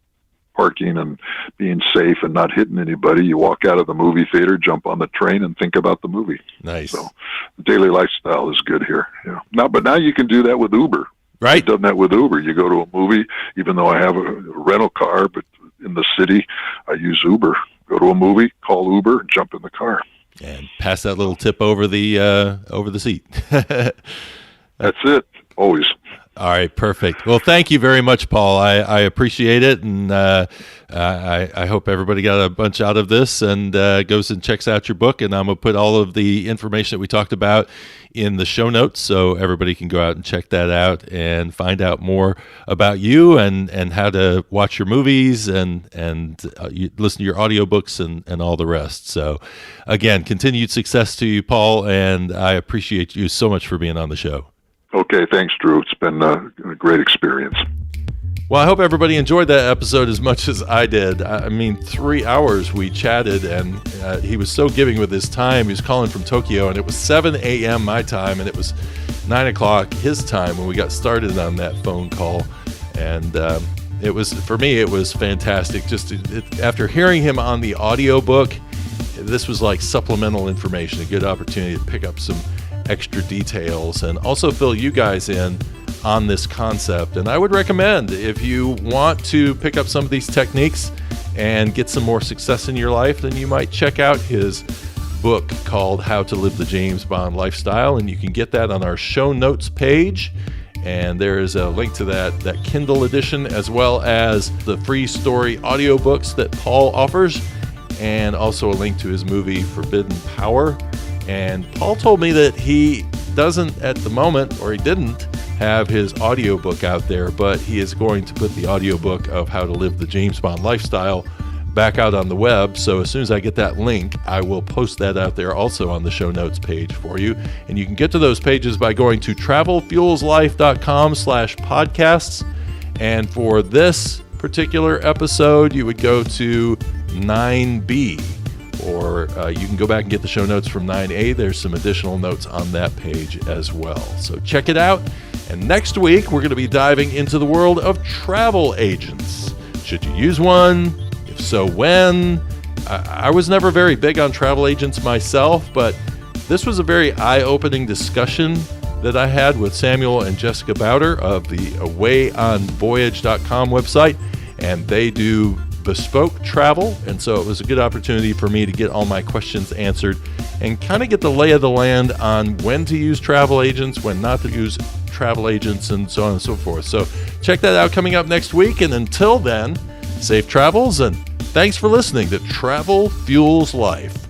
Speaker 1: parking and being safe and not hitting anybody, you walk out of the movie theater, jump on the train, and think about the movie.
Speaker 2: Nice.
Speaker 1: So the daily lifestyle is good here. But now you can do that with Uber.
Speaker 2: Right.
Speaker 1: I've done that with Uber. You go to a movie, even though I have a rental car, but in the city, I use Uber. Go to a movie, call Uber, jump in the car.
Speaker 2: And pass that little tip over the seat.
Speaker 1: That's it. Always.
Speaker 2: All right, perfect. Well, thank you very much, Paul. I appreciate it, and I hope everybody got a bunch out of this and goes and checks out your book. And I'm going to put all of the information that we talked about in the show notes so everybody can go out and check that out and find out more about you and how to watch your movies and listen to your audiobooks and all the rest. So, again, continued success to you, Paul, and I appreciate you so much for being on the show.
Speaker 1: Okay, thanks, Drew. It's been a great experience.
Speaker 2: Well, I hope everybody enjoyed that episode as much as I did. I mean, 3 hours we chatted, and he was so giving with his time. He was calling from Tokyo, and it was 7 a.m. my time, and it was 9 o'clock his time when we got started on that phone call. And it was, for me, it was fantastic. After hearing him on the audiobook, this was like supplemental information, a good opportunity to pick up some extra details and also fill you guys in on this concept. And I would recommend, if you want to pick up some of these techniques and get some more success in your life, then you might check out his book called How to Live the James Bond Lifestyle, and you can get that on our show notes page. And there is a link to that Kindle edition, as well as the free story audiobooks that Paul offers, and also a link to his movie Forbidden Power. And Paul told me that he doesn't at the moment, or he didn't have his audiobook out there, but he is going to put the audiobook of How to Live the James Bond Lifestyle back out on the web. So as soon as I get that link, I will post that out there also on the show notes page for you. And you can get to those pages by going to travelfuelslife.com/podcasts. And for this particular episode, you would go to 9B, or you can go back and get the show notes from 9A. There's some additional notes on that page as well. So check it out. And next week, we're going to be diving into the world of travel agents. Should you use one? If so, when? I was never very big on travel agents myself, but this was a very eye-opening discussion that I had with Samuel and Jessica Bowder of the awayonvoyage.com website, and they do bespoke travel, and so it was a good opportunity for me to get all my questions answered and kind of get the lay of the land on when to use travel agents, when not to use travel agents, and so on and so forth. So check that out coming up next week, and until then, safe travels, and thanks for listening to Travel Fuels Life.